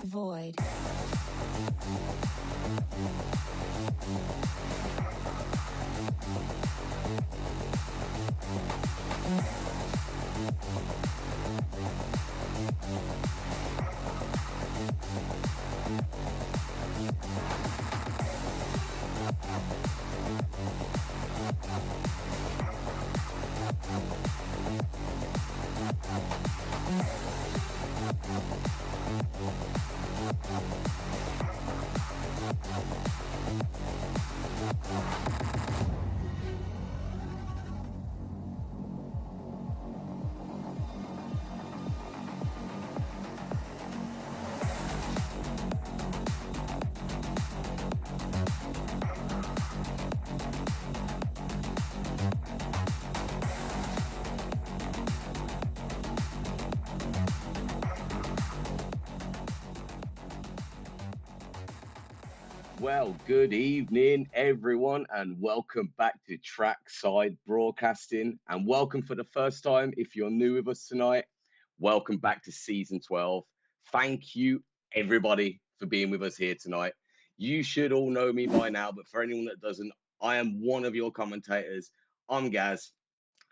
Void. Well, good evening, everyone, and welcome back to Trackside Broadcasting. And welcome for the first time if you're new with us tonight. Welcome back to season 12. Thank you, everybody, for being with us here tonight. You should all know me by now, but for anyone that doesn't, I am one of your commentators. I'm Gaz,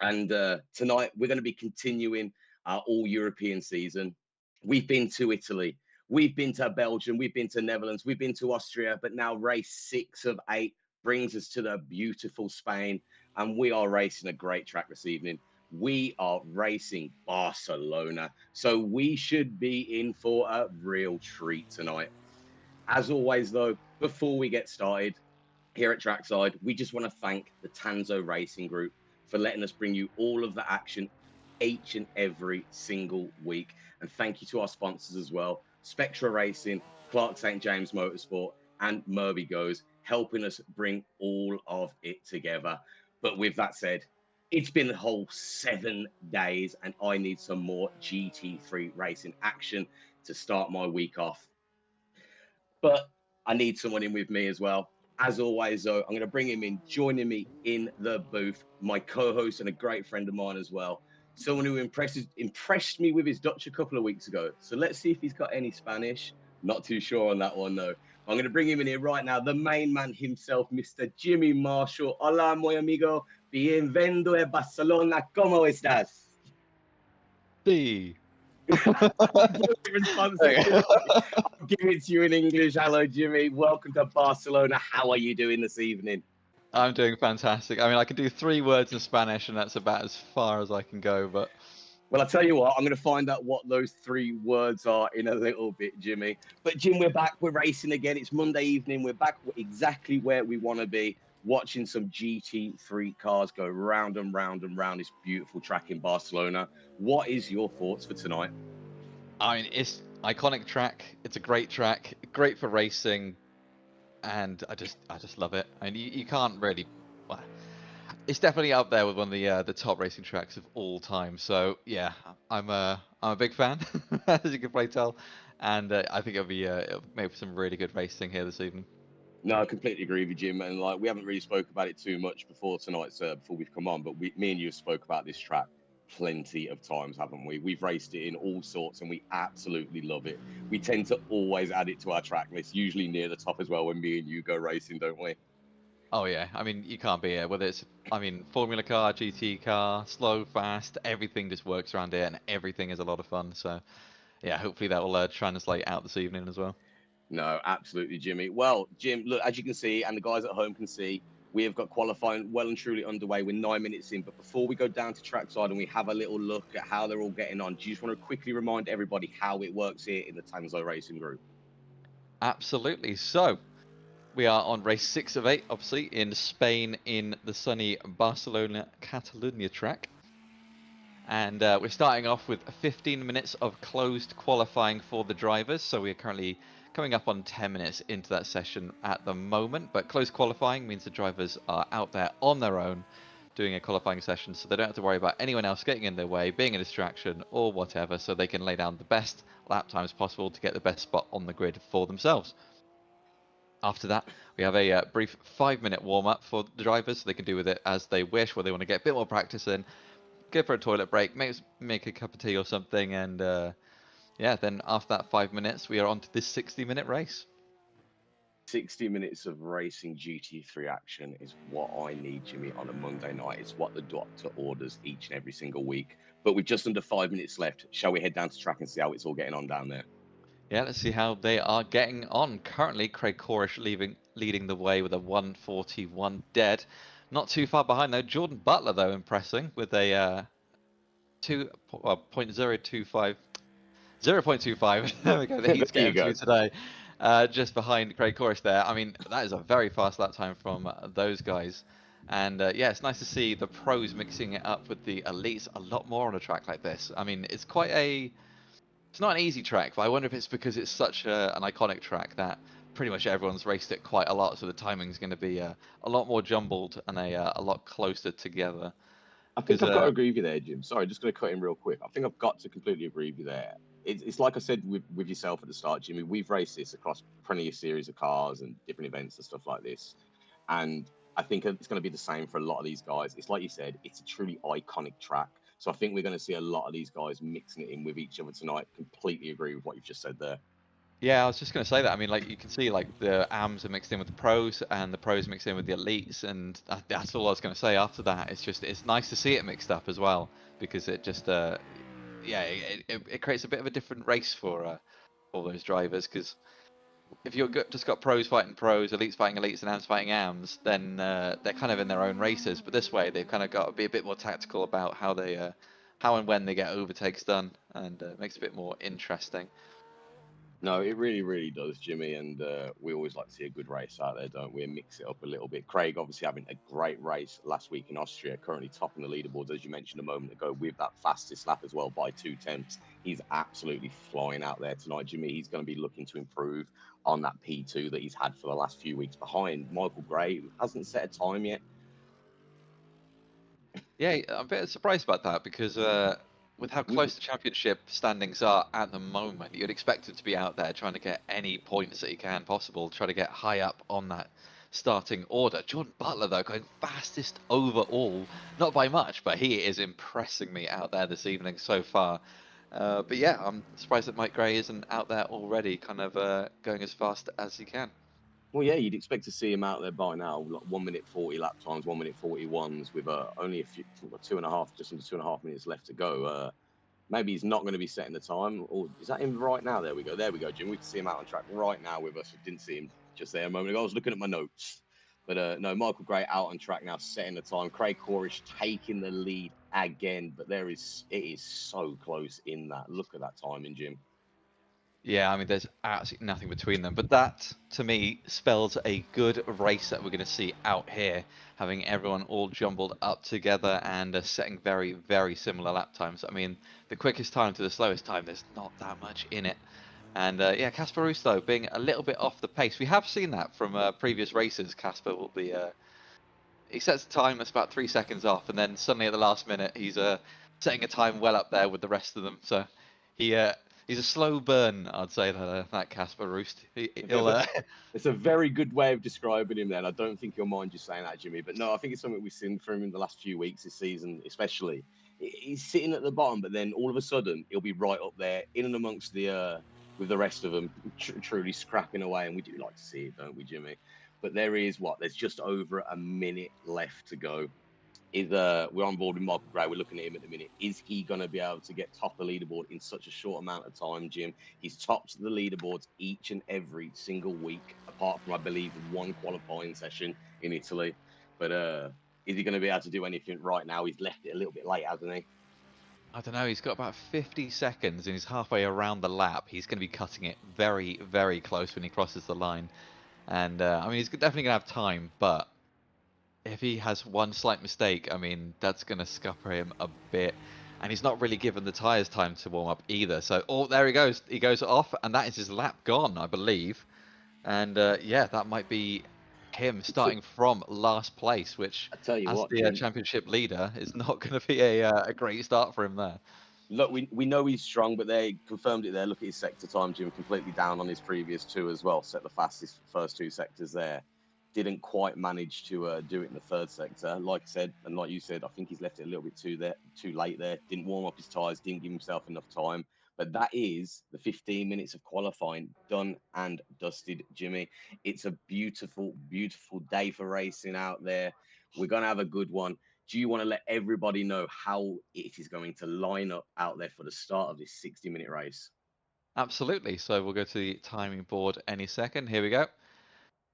and tonight we're going to be continuing our all European season. We've been to Italy, we've been to Belgium, we've been to Netherlands, we've been to Austria, but now race 6 of 8 brings us to the beautiful Spain, and we are racing a great track this evening. We are racing Barcelona, so we should be in for a real treat tonight. As always, though, before we get started, here at Trackside, we just want to thank the Tanzo Racing Group for letting us bring you all of the action each and every single week. And thank you to our sponsors as well, Spectra Racing, Clark St. James Motorsport, and Murby Goes, helping us bring all of it together. But with that said, it's been a whole 7 days, and I need some more GT3 racing action to start my week off. But I need someone in with me as well. As always, though, I'm going to bring him in, joining me in the booth, my co-host and a great friend of mine as well. Someone who impressed me with his Dutch a couple of weeks ago. So let's see if he's got any Spanish. Not too sure on that one, though. I'm going to bring him in here right now, the main man himself, Mr. Jimmy Marshall. Hola, muy amigo. Bienvenido a Barcelona. ¿Cómo estás? Sí. Responsibility. I'll give it to you in English. Hello, Jimmy. Welcome to Barcelona. How are you doing this evening? I'm doing fantastic. I mean, I can do 3 words in Spanish, and that's about as far as I can go. But Well, I'll tell you what, I'm going to find out what those 3 words are in a little bit, Jimmy. But, Jim, we're back. We're racing again. It's Monday evening. We're back exactly where we want to be, watching some GT3 cars go round and round and round this beautiful track in Barcelona. What is your thoughts for tonight? I mean, it's iconic track. It's a great track, great for racing, and I just love it. I mean, you can't really. Well, it's definitely up there with one of the top racing tracks of all time. So yeah, I'm a big fan, as you can probably tell, and I think it'll make for some really good racing here this evening. No, I completely agree with you, Jim. And like, we haven't really spoke about it too much before tonight, before we've come on. But me and you have spoke about this track plenty of times, haven't we? We've raced it in all sorts, and we absolutely love it. We tend to always add it to our track list, usually near the top as well when me and you go racing, don't we? Oh yeah, I mean you can't be here. Whether it's, I mean, Formula car, GT car, slow, fast, everything just works around here, and everything is a lot of fun. So yeah, hopefully that will translate out this evening as well. No, absolutely, Jimmy. Well, Jim, look, as you can see, and the guys at home can see, we have got qualifying well and truly underway. We're 9 minutes in. But before we go down to trackside and we have a little look at how they're all getting on, do you just want to quickly remind everybody how it works here in the Tanzo Racing Group? Absolutely. So we are on race 6 of 8, obviously in Spain, in the sunny Barcelona Catalunya track. And we're starting off with 15 minutes of closed qualifying for the drivers. So we're currently coming up on 10 minutes into that session at the moment. But closed qualifying means the drivers are out there on their own doing a qualifying session, so they don't have to worry about anyone else getting in their way, being a distraction or whatever, so they can lay down the best lap times possible to get the best spot on the grid for themselves. After that, we have a brief 5-minute warm-up for the drivers, so they can do with it as they wish, where they want to get a bit more practice in, go for a toilet break, make a cup of tea or something, and yeah, then after that 5 minutes, we are on to this 60-minute race. 60 minutes of racing GT3 action is what I need, Jimmy, on a Monday night. It's what the doctor orders each and every single week. But with just under 5 minutes left, shall we head down to track and see how it's all getting on down there? Yeah, let's see how they are getting on. Currently, Craig Corish leading the way with a 1:41 dead. Not too far behind, though. Jordan Butler, though, impressing with a 0.025. There we go. The heat's There you getting to go. me today. Just behind Craig Corish there. I mean, that is a very fast lap time from those guys. And yeah, it's nice to see the pros mixing it up with the elites a lot more on a track like this. I mean, it's quite a... It's not an easy track, but I wonder if it's because it's such an iconic track that pretty much everyone's raced it quite a lot, so the timing's going to be a lot more jumbled and a lot closer together. I think Because I've got to agree with you there, Jim. Sorry, just going to cut in real quick. I think I've got to completely agree with you there. It's like I said with yourself at the start, Jimmy. We've raced this across plenty of series of cars and different events and stuff like this. And I think it's going to be the same for a lot of these guys. It's like you said, it's a truly iconic track. So I think we're going to see a lot of these guys mixing it in with each other tonight. Completely agree with what you've just said there. yeah, I was just going to say that. I mean, like you can see, like the AMs are mixed in with the pros, and the pros mixed in with the elites, and that's all I was going to say. After that, it's nice to see it mixed up as well, because it just yeah, it creates a bit of a different race for all those drivers. Because if you've just got pros fighting pros, elites fighting elites, and AMs fighting AMs, then they're kind of in their own races. But this way, they've kind of got to be a bit more tactical about how they how and when they get overtakes done, and makes it a bit more interesting. No, it really, really does, Jimmy. And we always like to see a good race out there, don't we? And mix it up a little bit. Craig obviously having a great race last week in Austria, currently topping the leaderboards, as you mentioned a moment ago, with that fastest lap as well by 2 tenths. He's absolutely flying out there tonight, Jimmy. He's going to be looking to improve on that P2 that he's had for the last few weeks behind Michael Gray, who hasn't set a time yet. Yeah, I'm a bit surprised about that because with how We, close the championship standings are at the moment, you'd expect him to be out there trying to get any points that he can possible, try to get high up on that starting order. Jordan Butler, though, going fastest overall, not by much, but he is impressing me out there this evening so far. But yeah, I'm surprised that Mike Gray isn't out there already, kind of going as fast as he can. Well, yeah, you'd expect to see him out there by now, like 1 minute 40 lap times, 1 minute 41s, with only a few, 2.5, just under 2.5 minutes left to go. Maybe he's not going to be setting the time, or is that him right now? There we go, Jim. We can see him out on track right now with us. We didn't see him just there a moment ago. I was looking at my notes, but no, Michael Gray out on track now, setting the time. Craig Corish taking the lead again, but it is so close in that. Look at that timing, Jim. Yeah, I mean, there's absolutely nothing between them. But that, to me, spells a good race that we're going to see out here, having everyone all jumbled up together and setting very, very similar lap times. I mean, the quickest time to the slowest time, there's not that much in it. And yeah, Casper Russo being a little bit off the pace. We have seen that from previous races. Casper will be... he sets a time that's about 3 seconds off, and then suddenly at the last minute, he's setting a time well up there with the rest of them. So he... he's a slow burn, I'd say, that Casper Roost. He'll It's a very good way of describing him then. I don't think you'll mind you saying that, Jimmy. But no, I think it's something we've seen from him in the last few weeks this season, especially. He's sitting at the bottom, but then all of a sudden he'll be right up there, in and amongst the with the rest of them, truly scrapping away. And we do like to see it, don't we, Jimmy? But there's just over a minute left to go. We're on board with Michael Gray. We're looking at him at the minute. Is he going to be able to get top of the leaderboard in such a short amount of time, Jim? He's topped the leaderboards each and every single week, apart from, I believe, one qualifying session in Italy. But is he going to be able to do anything right now? He's left it a little bit late, hasn't he? I don't know, he's got about 50 seconds and he's halfway around the lap. He's going to be cutting it very, very close when he crosses the line. And I mean, he's definitely going to have time, but if he has one slight mistake, I mean, that's going to scupper him a bit. And he's not really given the tyres time to warm up either. So, oh, there he goes. He goes off, and that is his lap gone, I believe. And yeah, that might be him It's a, starting from last place, which I tell you as what, the Jim. championship leader is not going to be a great start for him there. Look, we know he's strong, but they confirmed it there. Look at his sector time, Jim, completely down on his previous two as well. Set the fastest first two sectors there. Didn't quite manage to do it in the third sector. Like I said, and like you said, I think he's left it a little bit too late there. Didn't warm up his tyres, didn't give himself enough time. But that is the 15 minutes of qualifying done and dusted, Jimmy. It's a beautiful, beautiful day for racing out there. We're gonna have a good one. Do you want to let everybody know how it is going to line up out there for the start of this 60-minute race? Absolutely. So we'll go to the timing board any second. Here we go.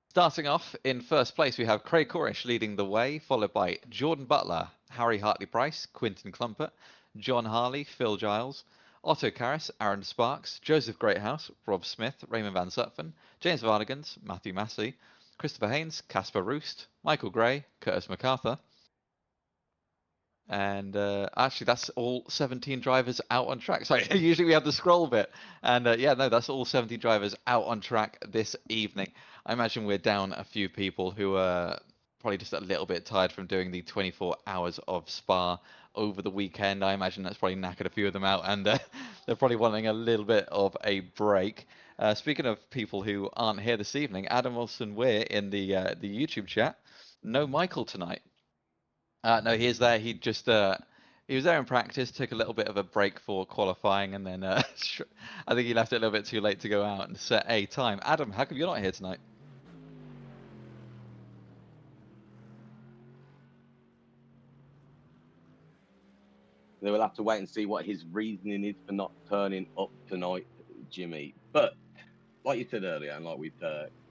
Starting off in first place, we have Craig Corish leading the way, followed by Jordan Butler, Harry Hartley-Price, Quinton Clumpert, John Harley, Phil Giles, Otto Karras, Aaron Sparks, Joseph Greathouse, Rob Smith, Raymond Van Zutphen, James Varnagans, Matthew Massey, Christopher Haynes, Casper Roost, Michael Gray, Curtis MacArthur. And actually, that's all 17 drivers out on track. Sorry, usually we have the scroll bit. And yeah, no, that's all 17 drivers out on track this evening. I imagine we're down a few people who are probably just a little bit tired from doing the 24 hours of Spa over the weekend. I imagine that's probably knackered a few of them out, and they're probably wanting a little bit of a break. Speaking of people who aren't here this evening, Adam Wilson Weir in the YouTube chat. No Michael tonight. No, he is there. He was there in practice, took a little bit of a break for qualifying, and then I think he left it a little bit too late to go out and set a time. Adam, how come you're not here tonight? They will have to wait and see what his reasoning is for not turning up tonight, Jimmy. But like you said earlier, and like we've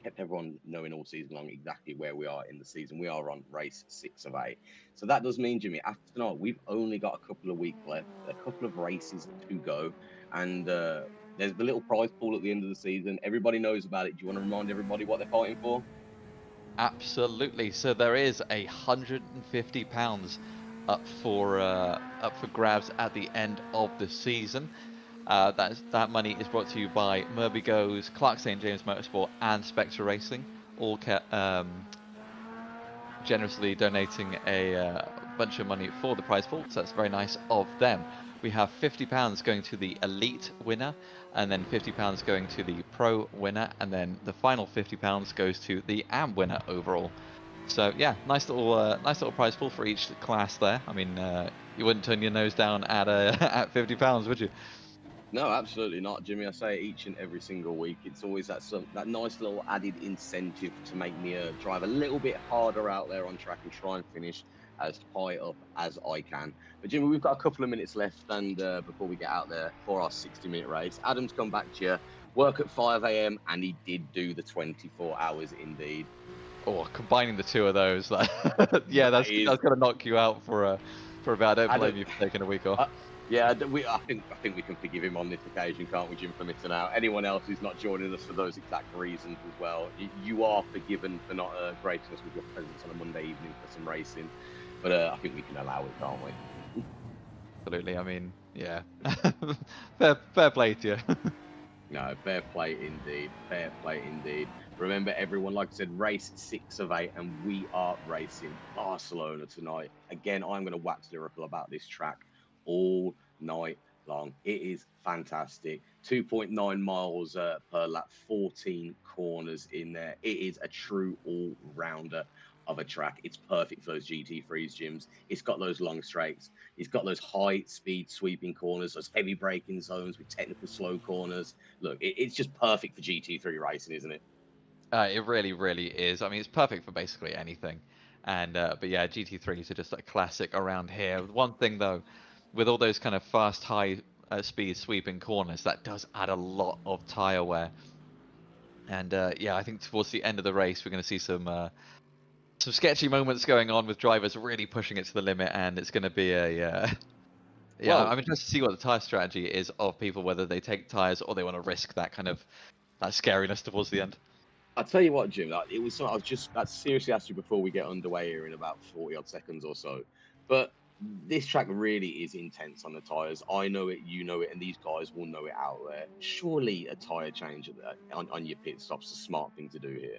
kept everyone knowing all season long exactly where we are in the season, we are on race 6 of 8. So that does mean, Jimmy, after tonight, we've only got a couple of weeks left, a couple of races to go. And there's the little prize pool at the end of the season. Everybody knows about it. Do you want to remind everybody what they're fighting for? Absolutely. So there is £150 up for grabs at the end of the season. That money is brought to you by Murby Goes, Clark St James Motorsport, and Spectre Racing, all generously donating a bunch of money for the prize pool, so that's very nice of them. We have £50 going to the elite winner, and then £50 going to the pro winner, and then the final £50 goes to the AM winner overall. So yeah, nice little prize pool for each class there. I mean, you wouldn't turn your nose down at at £50, would you? No, absolutely not, Jimmy. I say it each and every single week. It's always that nice little added incentive to make me drive a little bit harder out there on track and try and finish as high up as I can. But Jimmy, we've got a couple of minutes left, and before we get out there for our 60-minute race, Adam's come back to you. Work at 5 a.m. and he did do the 24 hours indeed. Or combining the two of those, yeah, That that's is gonna knock you out for a bit. I don't Adam. blame you for taking a week off. Yeah, I think we can forgive him on this occasion, can't we, Jim, for missing out? Anyone else who's not joining us for those exact reasons as well, you are forgiven for not gracing us with your presence on a Monday evening for some racing. But I think we can allow it, can't we? Absolutely. I mean, yeah, fair play to you. No, fair play indeed. Fair play indeed. Remember, everyone, like I said, race 6 of 8, and we are racing Barcelona tonight. Again, I'm going to wax lyrical about this track all night long. It is fantastic. 2.9 miles per lap, 14 corners in there. It is a true all rounder of a track. It's perfect for those GT3s, Gyms. It's got those long straights. It's got those high speed sweeping corners, those heavy braking zones with technical slow corners. Look, it's just perfect for GT3 racing, isn't it? It really, really is. I mean, it's perfect for basically anything. And but yeah, GT3s are just a classic around here. One thing though, with all those kind of fast, high speed sweeping corners, that does add a lot of tire wear. And yeah, I think towards the end of the race, we're going to see some sketchy moments going on with drivers really pushing it to the limit, and it's going to be a yeah. Well, I'm interested to see what the tire strategy is of people, whether they take tires or they want to risk that kind of that scariness towards the end. I'll tell you what, Jim, like, it was something I was just I seriously asked you before we get underway here in about 40 odd seconds or so. But this track really is intense on the tyres. I know it, you know it, and these guys will know it out there. Surely a tyre change on your pit stop's a smart thing to do here.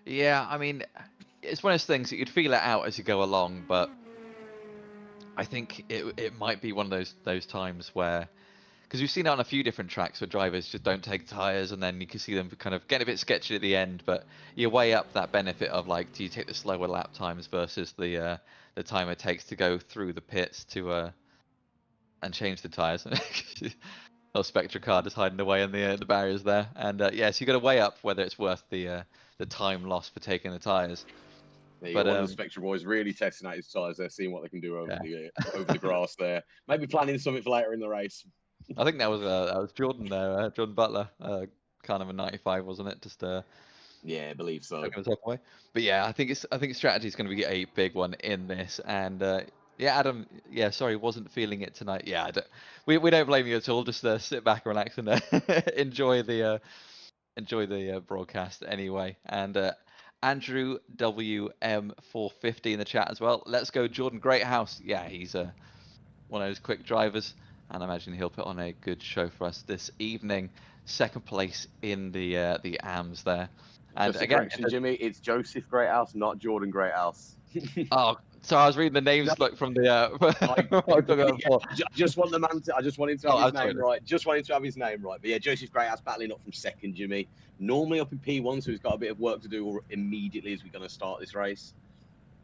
Yeah, I mean, it's one of those things that you'd feel it out as you go along, but I think it might be one of those times where, because we've seen it on a few different tracks where drivers just don't take tires, and then you can see them kind of getting a bit sketchy at the end. But you weigh up that benefit of like, do you take the slower lap times versus the time it takes to go through the pits to and change the tires. Little Spectra car just hiding away in the barriers there, and yeah, so you got to weigh up whether it's worth the time lost for taking the tires. There you But go. One of the Spectre boys really testing out his tyres there, seeing what they can do yeah, over the grass there. Maybe planning something for later in the race. I think that was Jordan there, Jordan Butler, kind of a 95, wasn't it? Just Yeah, I believe so. taking himself away. But yeah, I think strategy is going to be a big one in this, and yeah, Adam, yeah, sorry, wasn't feeling it tonight. Yeah, we don't blame you at all. Just sit back, relax, and enjoy the broadcast anyway. And Andrew WM450 in the chat as well. Let's go, Jordan Greathouse. Yeah, he's one of those quick drivers, and I imagine he'll put on a good show for us this evening. Second place in the AMs there. And Just a again, correction, Jimmy. It's Joseph Greathouse, not Jordan Greathouse. oh, so I was reading the No, names like from the I what I was talking about before. just want the man to. I just want him to have Oh, his I'm sorry. name right. Just want him to have his name right. But yeah, Joseph Greathouse battling up from second, Jimmy. Normally up in P1, so he's got a bit of work to do immediately as we're going to start this race.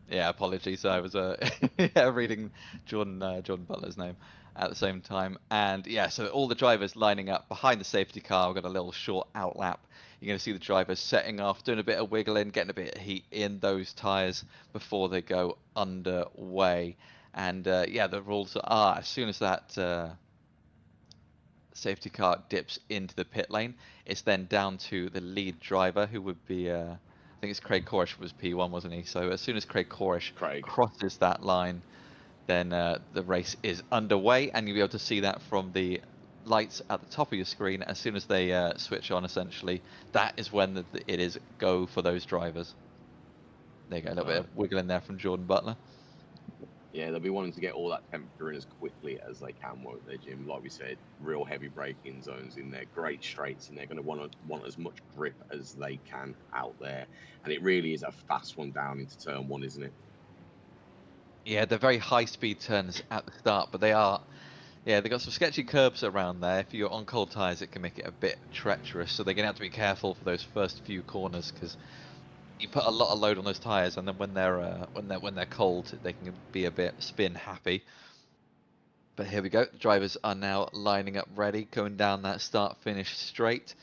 Yeah, apologies. I was yeah, reading Jordan Butler's name at the same time, and yeah, so all the drivers lining up behind the safety car. We've got a little short out lap. You're going to see the drivers setting off, doing a bit of wiggling, getting a bit of heat in those tires before they go underway. And yeah, the rules are as soon as that safety car dips into the pit lane, it's then down to the lead driver, who would be, I think it's Craig Corish was P1, wasn't he? So as soon as Craig Corish Craig. crosses that line, then the race is underway, and you'll be able to see that from the lights at the top of your screen. As soon as they switch on, essentially, that is when it is go for those drivers. There you go, a little bit of wiggle in there from Jordan Butler. Yeah, they'll be wanting to get all that temperature in as quickly as they can, won't they, Jim? Like we said, real heavy braking zones in there, great straights in there, going to want as much grip as they can out there. And it really is a fast one down into turn one, isn't it? Yeah, they're very high speed turns at the start, but they are. Yeah, they've got some sketchy curbs around there. If you're on cold tyres, it can make it a bit treacherous. So they're going to have to be careful for those first few corners, because you put a lot of load on those tyres, and then when they're cold, they can be a bit spin happy. But here we go. The drivers are now lining up ready, going down that start-finish straight.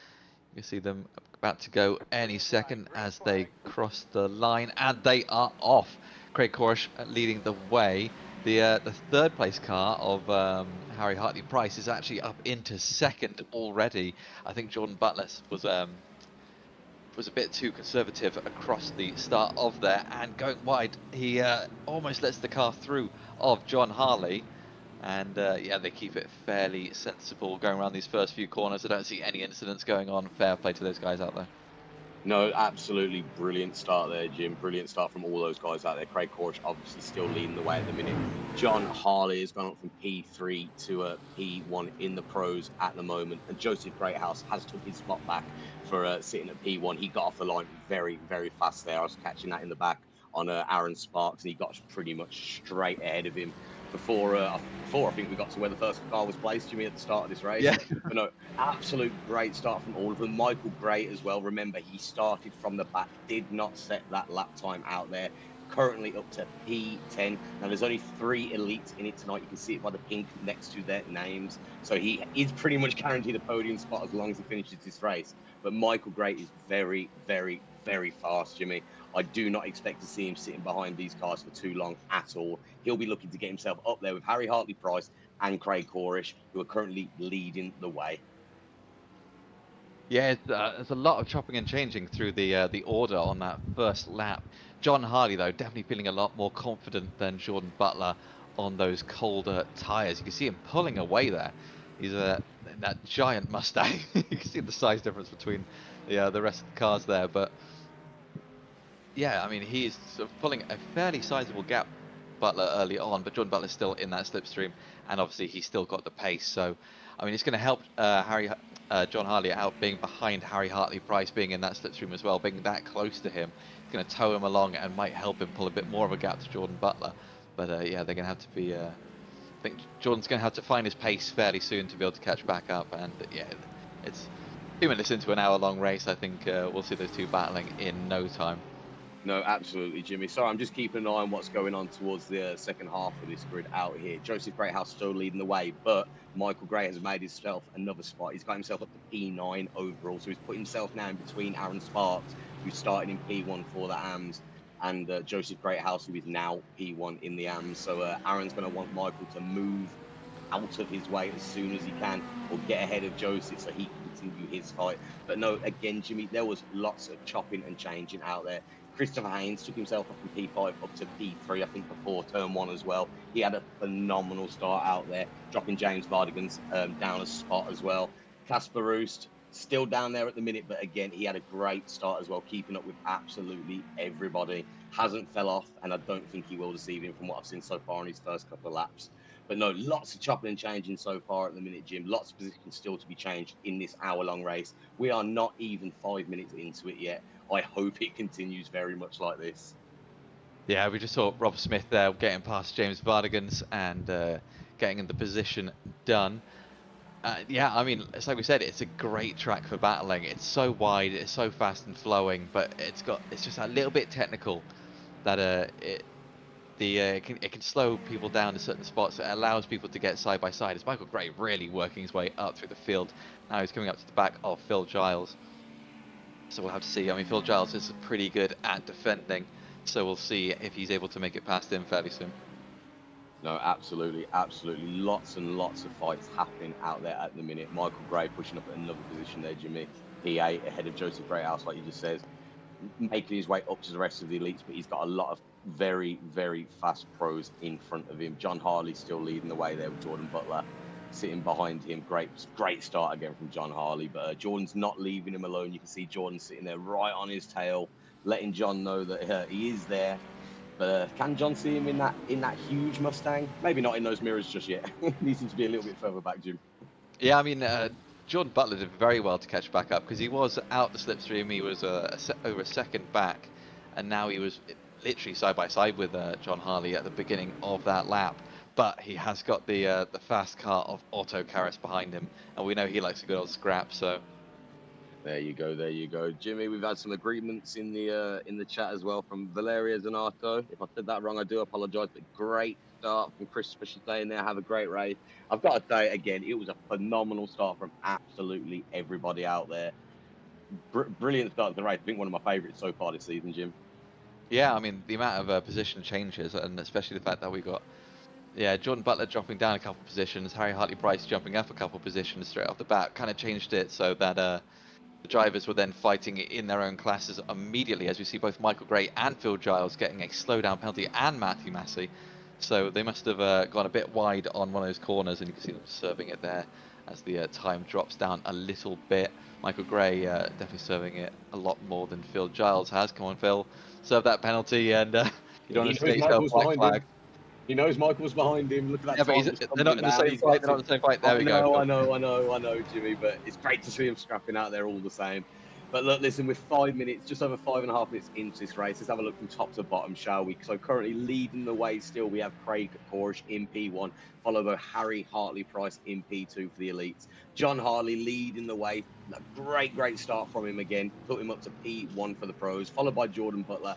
You see them about to go any second as they cross the line, and they are off. Craig Corish leading the way. The third place car of Harry Hartley Price is actually up into second already. I think Jordan Butler was a bit too conservative across the start of there, and going wide, he almost lets the car through of John Harley. And yeah, they keep it fairly sensible going around these first few corners. I don't see any incidents going on. Fair play to those guys out there. No, absolutely brilliant start there, Jim. Brilliant start from all those guys out there. Craig Corish obviously still leading the way at the minute. John Harley has gone up from P3 to P1 in the pros at the moment. And Joseph Greathouse has took his spot back for sitting at P1. He got off the line very, very fast there. I was catching that in the back on Aaron Sparks, and he got pretty much straight ahead of him before I think we got to where the first car was placed, Jimmy, at the start of this race. Yeah. But no, absolute great start from all of them. Michael Gray as well. Remember, he started from the back, did not set that lap time out there. Currently up to P10. Now, there's only 3 elites in it tonight. You can see it by the pink next to their names. So he is pretty much guaranteed a podium spot as long as he finishes this race. But Michael Gray is very, very, very fast, Jimmy. I do not expect to see him sitting behind these cars for too long at all. He'll be looking to get himself up there with Harry Hartley Price and Craig Corish, who are currently leading the way. Yeah, there's a lot of chopping and changing through the order on that first lap. John Harley, though, definitely feeling a lot more confident than Jordan Butler on those colder tyres. You can see him pulling away there. He's that giant Mustang. You can see the size difference between the rest of the cars there. But yeah, I mean, he's sort of pulling a fairly sizable gap, Butler, early on, but Jordan Butler's still in that slipstream, and obviously he's still got the pace. So, I mean, it's going to help John Harley out being behind Harry Hartley-Price, being in that slipstream as well, being that close to him, it's going to tow him along and might help him pull a bit more of a gap to Jordan Butler. But yeah, they're going to have to be. I think Jordan's going to have to find his pace fairly soon to be able to catch back up. And yeah, it's 2 minutes into an hour-long race. I think we'll see those two battling in no time. No, absolutely, Jimmy. Sorry, I'm just keeping an eye on what's going on towards the second half of this grid out here. Joseph Greathouse still leading the way, but Michael Gray has made himself another spot. He's got himself up to P9 overall, so he's put himself now in between Aaron Sparks, who's starting in P1 for the AMs, and Joseph Greathouse, who is now P1 in the AMs. So Aaron's going to want Michael to move out of his way as soon as he can, or get ahead of Joseph so he can continue his fight. But no, again, Jimmy, there was lots of chopping and changing out there. Christopher Haynes took himself up from P5 up to P3, I think, before turn one as well. He had a phenomenal start out there, dropping James Vardigan's down a spot as well. Casper Roost, still down there at the minute, but again, he had a great start as well, keeping up with absolutely everybody. Hasn't fell off, and I don't think he will this evening from what I've seen so far in his first couple of laps. But no, lots of chopping and changing so far at the minute, Jim. Lots of positions still to be changed in this hour-long race. We are not even 5 minutes into it yet. I hope it continues very much like this. Yeah, we just saw Rob Smith there getting past James Vardigans and getting in the position done. Yeah, I mean, it's like we said, it's a great track for battling. It's so wide, it's so fast and flowing, but it's just a little bit technical that it can slow people down to certain spots. It allows people to get side by side. It's Michael Gray really working his way up through the field. Now he's coming up to the back of Phil Giles. So we'll have to see. I mean, Phil Giles is pretty good at defending, so we'll see if he's able to make it past him fairly soon. No, absolutely, absolutely. Lots and lots of fights happening out there at the minute. Michael Gray pushing up at another position there, Jimmy. P8 ahead of Joseph Greathouse, like you just said, making his way up to the rest of the elites, but he's got a lot of very, very fast pros in front of him. John Harley still leading the way there with Jordan Butler sitting behind him. Great start again from John Harley, but Jordan's not leaving him alone. You can see Jordan sitting there right on his tail, letting John know that he is there. But can John see him in that huge Mustang? Maybe not in those mirrors just yet. Needs him to be a little bit further back, Jim. Yeah, I mean, Jordan Butler did very well to catch back up because he was out the slipstream. He was over a second back, and now he was literally side by side with John Harley at the beginning of that lap. But he has got the fast car of Otto Karas behind him, and we know he likes a good old scrap. So There you go, there you go, Jimmy. We've had some agreements in the chat as well from Valeria Zanato. If I said that wrong, I do apologise. But great start from Christopher. She's saying there, have a great race. I've got to say again, it was a phenomenal start from absolutely everybody out there. Brilliant start to the race. I think one of my favourites so far this season, Jim. yeah, I mean, the amount of position changes, and especially the fact that we got Jordan Butler dropping down a couple positions, Harry Hartley-Price jumping up a couple positions straight off the bat, kind of changed it so that the drivers were then fighting in their own classes immediately, as we see both Michael Gray and Phil Giles getting a slowdown penalty, and Matthew Massey. So they must have gone a bit wide on one of those corners, and you can see them serving it there as the time drops down a little bit. Michael Gray definitely serving it a lot more than Phil Giles has. Come on, Phil, serve that penalty, and you don't want to get yourself black flag. He knows Michael's behind him. Look at that. Yeah, but they're not in the same fight. They're not in the same fight. There we go. I know, Jimmy. But it's great to see him scrapping out there all the same. But look, listen, we're 5 minutes, just over 5.5 minutes into this race. Let's have a look from top to bottom, shall we? So currently leading the way still, we have Craig Porsche in P1, followed by Harry Hartley-Price in P2 for the elites. John Harley leading the way. A great start from him again. Put him up to P1 for the pros, followed by Jordan Butler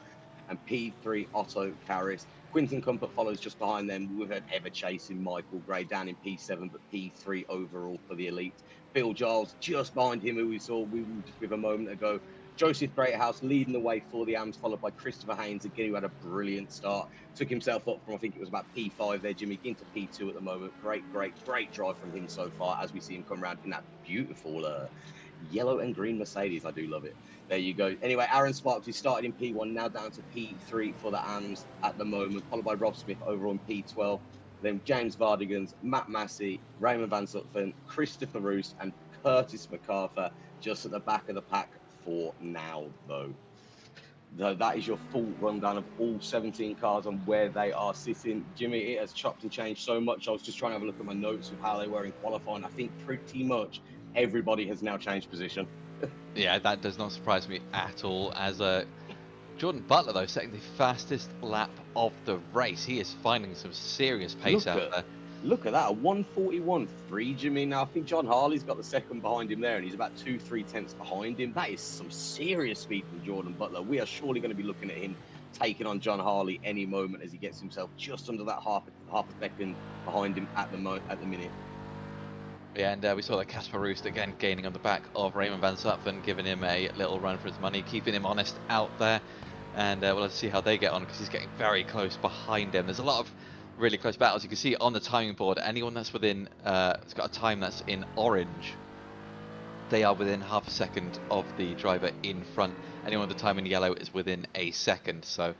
and P3 Otto Karas. Quinton Comfort follows just behind them with an ever-chasing Michael Gray down in P7, but P3 overall for the elite. Phil Giles just behind him, who we saw just with a moment ago. Joseph Greathouse leading the way for the AMs, followed by Christopher Haynes, again, who had a brilliant start. Took himself up from, I think it was about P5 there, Jimmy, into P2 at the moment. Great drive from him so far as we see him come around in that beautiful yellow and green Mercedes. I do love it. There you go. Anyway, Aaron Sparks, he started in P1, now down to P3 for the AMs at the moment, followed by Rob Smith over on P12. Then James Vardigans, Matt Massey, Raymond Van Zutphen, Christopher Roos, and Curtis MacArthur just at the back of the pack for now, though. That is your full rundown of all 17 cars and where they are sitting. Jimmy, it has chopped and changed so much. I was just trying to have a look at my notes of how they were in qualifying. I think pretty much everybody has now changed position. Yeah, that does not surprise me at all. As Jordan Butler, though, setting the fastest lap of the race. He is finding some serious pace out there. Look at that, a 141.3, Jimmy. Now, I think John Harley's got the second behind him there, and he's about 2-3 tenths behind him. That is some serious speed from Jordan Butler. We are surely going to be looking at him taking on John Harley any moment as he gets himself just under that half a second behind him at the minute. Yeah, and we saw that Casper Roost again gaining on the back of Raymond van Zutphen, giving him a little run for his money, keeping him honest out there. And we'll have to see how they get on, because he's getting very close behind him. There's a lot of really close battles. You can see on the timing board, anyone that's within, it's got a time that's in orange, they are within half a second of the driver in front. Anyone with the time in yellow is within a second. So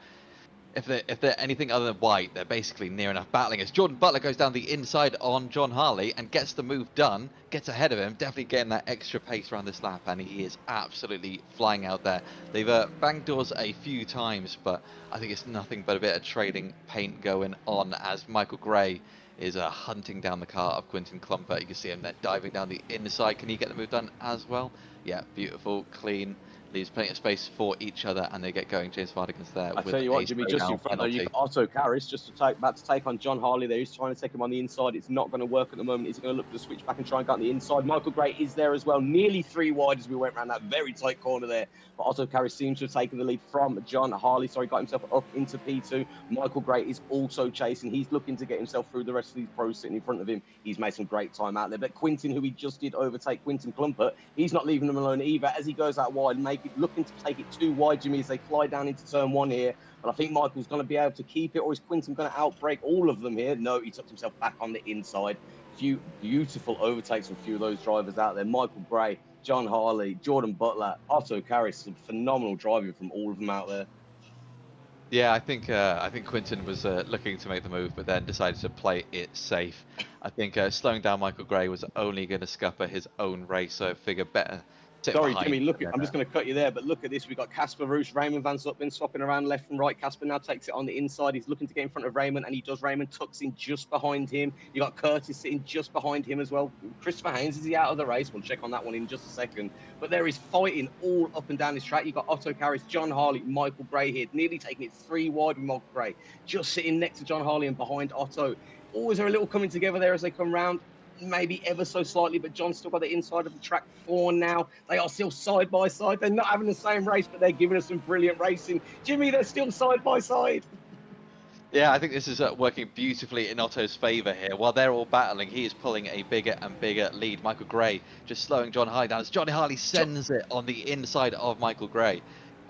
if they're anything other than white, they're basically near enough battling. As Jordan Butler goes down the inside on John Harley and gets the move done, gets ahead of him, definitely getting that extra pace around this lap, and he is absolutely flying out there. They've banged doors a few times, but I think it's nothing but a bit of trading paint going on as Michael Gray is hunting down the car of Quinton Clumper. You can see him there diving down the inside. Can he get the move done as well? Yeah, beautiful, clean. Leaves plenty of space for each other, and they get going. James Vardigan's there. I tell you what, Jimmy, just in front though, you got Otto Karras just about to take on John Harley there. He's trying to take him on the inside. It's not going to work at the moment. He's going to look for the switch back and try and get on the inside. Michael Gray is there as well, nearly 3 wide as we went around that very tight corner there. But Otto Karras seems to have taken the lead from John Harley. Sorry, got himself up into P2. Michael Gray is also chasing. He's looking to get himself through the rest of these pros sitting in front of him. He's made some great time out there. But Quinton, who he just did overtake, Quinton Clumper, he's not leaving him alone either as he goes out wide, looking to take it too wide, Jimmy, as they fly down into turn 1 here. But I think Michael's going to be able to keep it, or is Quinton going to outbreak all of them here? No, he took himself back on the inside. Few beautiful overtakes from a few of those drivers out there. Michael Gray, John Harley, Jordan Butler, Otto Karras, some phenomenal driving from all of them out there. Yeah, I think Quinton was looking to make the move, but then decided to play it safe. I think slowing down Michael Gray was only going to scupper his own race, so I figured better. Sorry, Jimmy, look, I'm just going to cut you there, but look at this. We've got Casper Roost, Raymond van Zutphen swapping around left and right. Casper now takes it on the inside. He's looking to get in front of Raymond, and he does. Raymond tucks in just behind him. You got Curtis sitting just behind him as well. Christopher Haynes, is he out of the race? We'll check on that one in just a second. But there is fighting all up and down this track. You've got Otto Karras, John Harley, Michael Gray here, nearly taking it 3 wide with Michael Gray, just sitting next to John Harley and behind Otto. Always are a little coming together there as they come round. Maybe ever so slightly, but John's still got the inside of the track for now. They are still side by side. They're not having the same race, but they're giving us some brilliant racing. Jimmy, they're still side by side. Yeah, I think this is working beautifully in Otto's favour here. While they're all battling, he is pulling a bigger and bigger lead. Michael Gray just slowing John Harley down as Johnny Harley sends it on the inside of Michael Gray.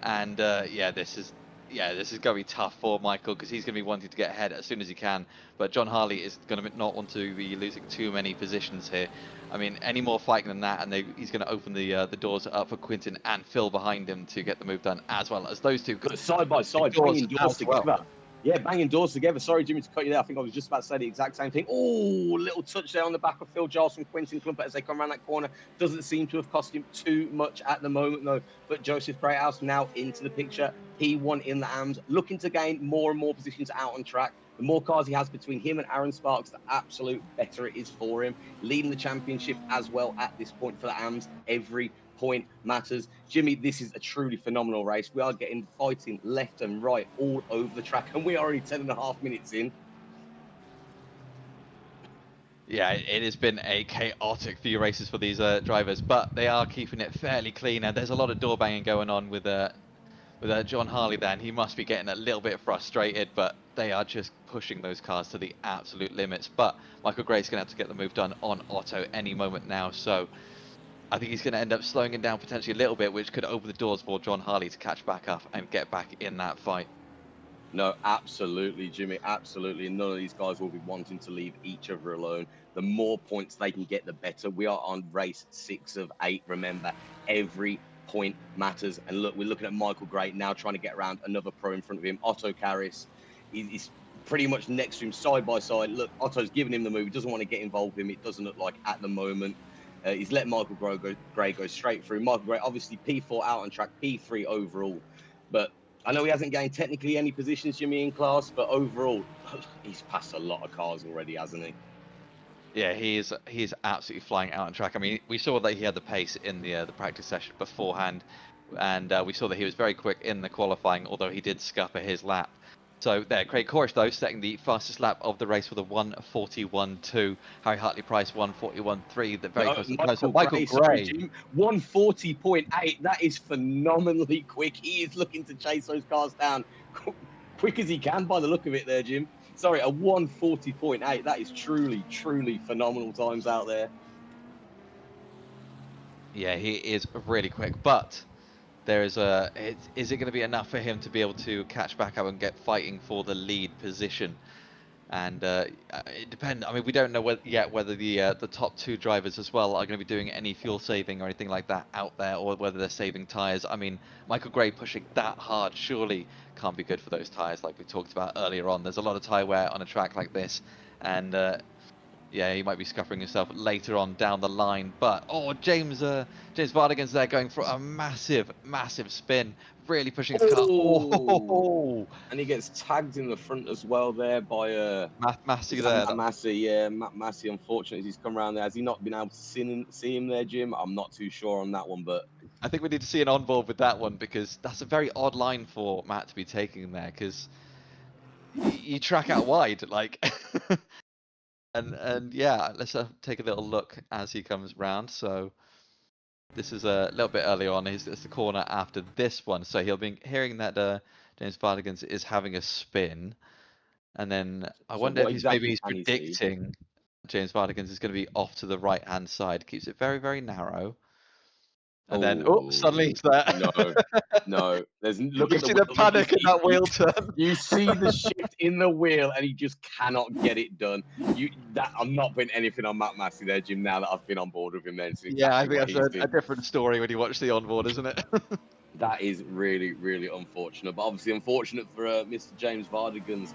And yeah, this is going to be tough for Michael, because he's going to be wanting to get ahead as soon as he can. But John Harley is going to not want to be losing too many positions here. I mean, any more fighting than that, and he's going to open the doors up for Quinton and Phil behind him to get the move done, as well as those two. Side by side, banging doors together. Well. Yeah, banging doors together. Sorry, Jimmy, to cut you there. I think I was just about to say the exact same thing. Oh, little touch there on the back of Phil Giles from Quinton Clumper as they come around that corner. Doesn't seem to have cost him too much at the moment, though. But Joseph Greathouse now into the picture. P1 in the AMS, looking to gain more and more positions out on track. The more cars he has between him and Aaron Sparks, the absolute better it is for him. Leading the championship as well at this point for the AMS. Every point matters. Jimmy, this is a truly phenomenal race. We are getting fighting left and right all over the track, and we are already 10.5 minutes in. Yeah, it has been a chaotic few races for these drivers, but they are keeping it fairly clean, and there's a lot of door banging going on with John Harley there, and he must be getting a little bit frustrated, but they are just pushing those cars to the absolute limits. But Michael Gray's going to have to get the move done on Otto any moment now, so I think he's going to end up slowing him down potentially a little bit, which could open the doors for John Harley to catch back up and get back in that fight. No, absolutely, Jimmy, absolutely. And none of these guys will be wanting to leave each other alone. The more points they can get, the better. We are on race 6 of 8. Remember, every point matters. And look, we're looking at Michael Gray now trying to get around another pro in front of him. Otto Karras is pretty much next to him, side by side. Look, Otto's giving him the move. He doesn't want to get involved with him. It doesn't look like at the moment. He's let Michael Gray go straight through. Michael Gray, obviously P4 out on track, P3 overall. But I know he hasn't gained technically any positions, Jimmy, in class, but overall, he's passed a lot of cars already, hasn't he? Yeah, he's absolutely flying out on track. I mean, we saw that he had the pace in the practice session beforehand, and we saw that he was very quick in the qualifying, although he did scupper his lap. So there, Craig Corrish though setting the fastest lap of the race with a 1:41.2. Harry Hartley-Price 1:41.3. That very close to the time. So Michael Sorry, Gray. Jim. 1:40.8. That is phenomenally quick. He is looking to chase those cars down quick as he can by the look of it there, Jim. Sorry, a 1:40.8. That is truly, truly phenomenal times out there. Yeah, he is really quick, but there is is it going to be enough for him to be able to catch back up and get fighting for the lead position? And it depends. I mean, we don't know whether the top two drivers as well are going to be doing any fuel saving or anything like that out there, or whether they're saving tires. I mean, Michael Gray pushing that hard surely can't be good for those tires, like we talked about earlier on. There's a lot of tire wear on a track like this, and yeah, he might be scuffering himself later on down the line. But oh, James Vardigan's there going for a massive spin, really pushing his car. Oh, and he gets tagged in the front as well there by Massey there. Matt Massey. Yeah, Matt Massey. Unfortunately, he's come around there. Has he not been able to see him there, Jim? I'm not too sure on that one, but I think we need to see an onboard with that one, because that's a very odd line for Matt to be taking there, because you track out wide, like, and yeah, let's take a little look as he comes round. So this is a little bit earlier on. It's the corner after this one, so he'll be hearing that James Vardigan is having a spin, and then I so wonder what if exactly he's can he see? predicting James Vardigan is going to be off to the right hand side, keeps it very narrow. And then, oh, suddenly he's there. No. Look You at the see wheel. the panic in that wheel turn. You see the shift in the wheel, and he just cannot get it done. I'm not putting anything on Matt Massey there, Jim. Now that I've been on board with him, then it's Yeah, I exactly think what that's he's a doing. different story when you watch the onboard, isn't it? That is really, really unfortunate. But obviously unfortunate for Mr. James Vardigan's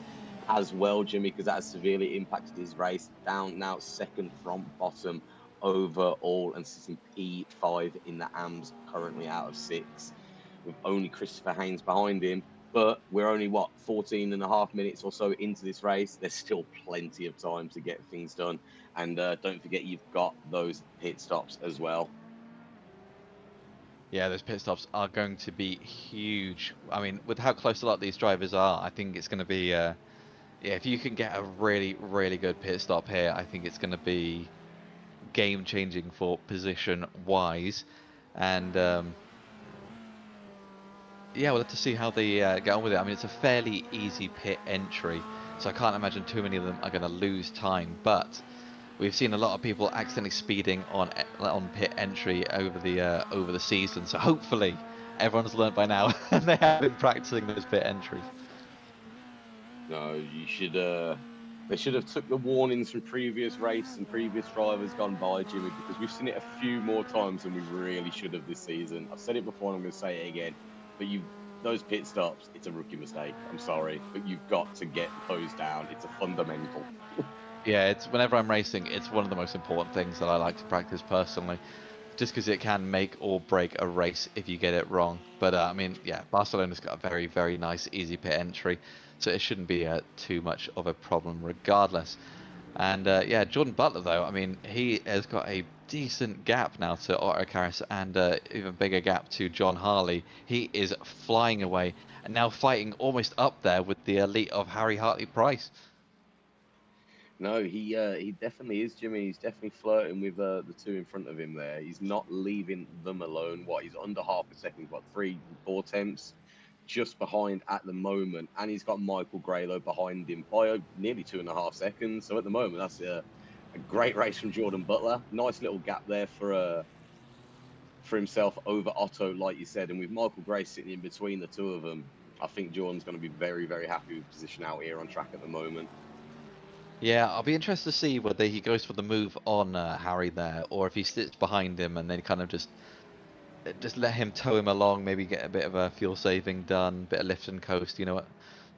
as well, Jimmy, because that has severely impacted his race. Down now second from bottom overall and sitting P5 in the AMS, currently out of 6, with only Christopher Haynes behind him. But we're only, 14.5 minutes or so into this race. There's still plenty of time to get things done. And don't forget, you've got those pit stops as well. Yeah, those pit stops are going to be huge. I mean, with how close a lot of these drivers are, I think it's going to be, yeah, if you can get a really good pit stop here, I think it's going to be game changing for position wise. And yeah, we'll have to see how they get on with it. I mean, it's a fairly easy pit entry, so I can't imagine too many of them are going to lose time. But we've seen a lot of people accidentally speeding on pit entry over the season. So hopefully everyone's learned by now and they have been practicing those pit entries. No, you should. They should have took the warnings from previous races and previous drivers gone by, Jimmy, because we've seen it a few more times than we really should have this season. I've said it before, and I'm going to say it again. But those pit stops, it's a rookie mistake. I'm sorry, but you've got to get those down. It's a fundamental. Yeah, it's whenever I'm racing, it's one of the most important things that I like to practice personally, just because it can make or break a race if you get it wrong. But I mean, yeah, Barcelona's got a very nice easy pit entry, so it shouldn't be too much of a problem regardless. And yeah, Jordan Butler though, I mean, he has got a decent gap now to Otto Karas, and even bigger gap to John Harley. He is flying away and now fighting almost up there with the elite of Harry Hartley-Price. No, he definitely is, Jimmy. He's definitely flirting with the two in front of him there. He's not leaving them alone. He's under half a second. He's got 4 tenths just behind at the moment, and he's got Michael Graylow behind him by nearly 2.5 seconds. So at the moment, that's a great race from Jordan Butler. Nice little gap there for himself over Otto, like you said, and with Michael Gray sitting in between the two of them, I think Jordan's going to be very happy with position out here on track at the moment. Yeah, I'll be interested to see whether he goes for the move on Harry there, or if he sits behind him and then kind of just let him tow him along, maybe get a bit of a fuel saving done, bit of lift and coast, you know what,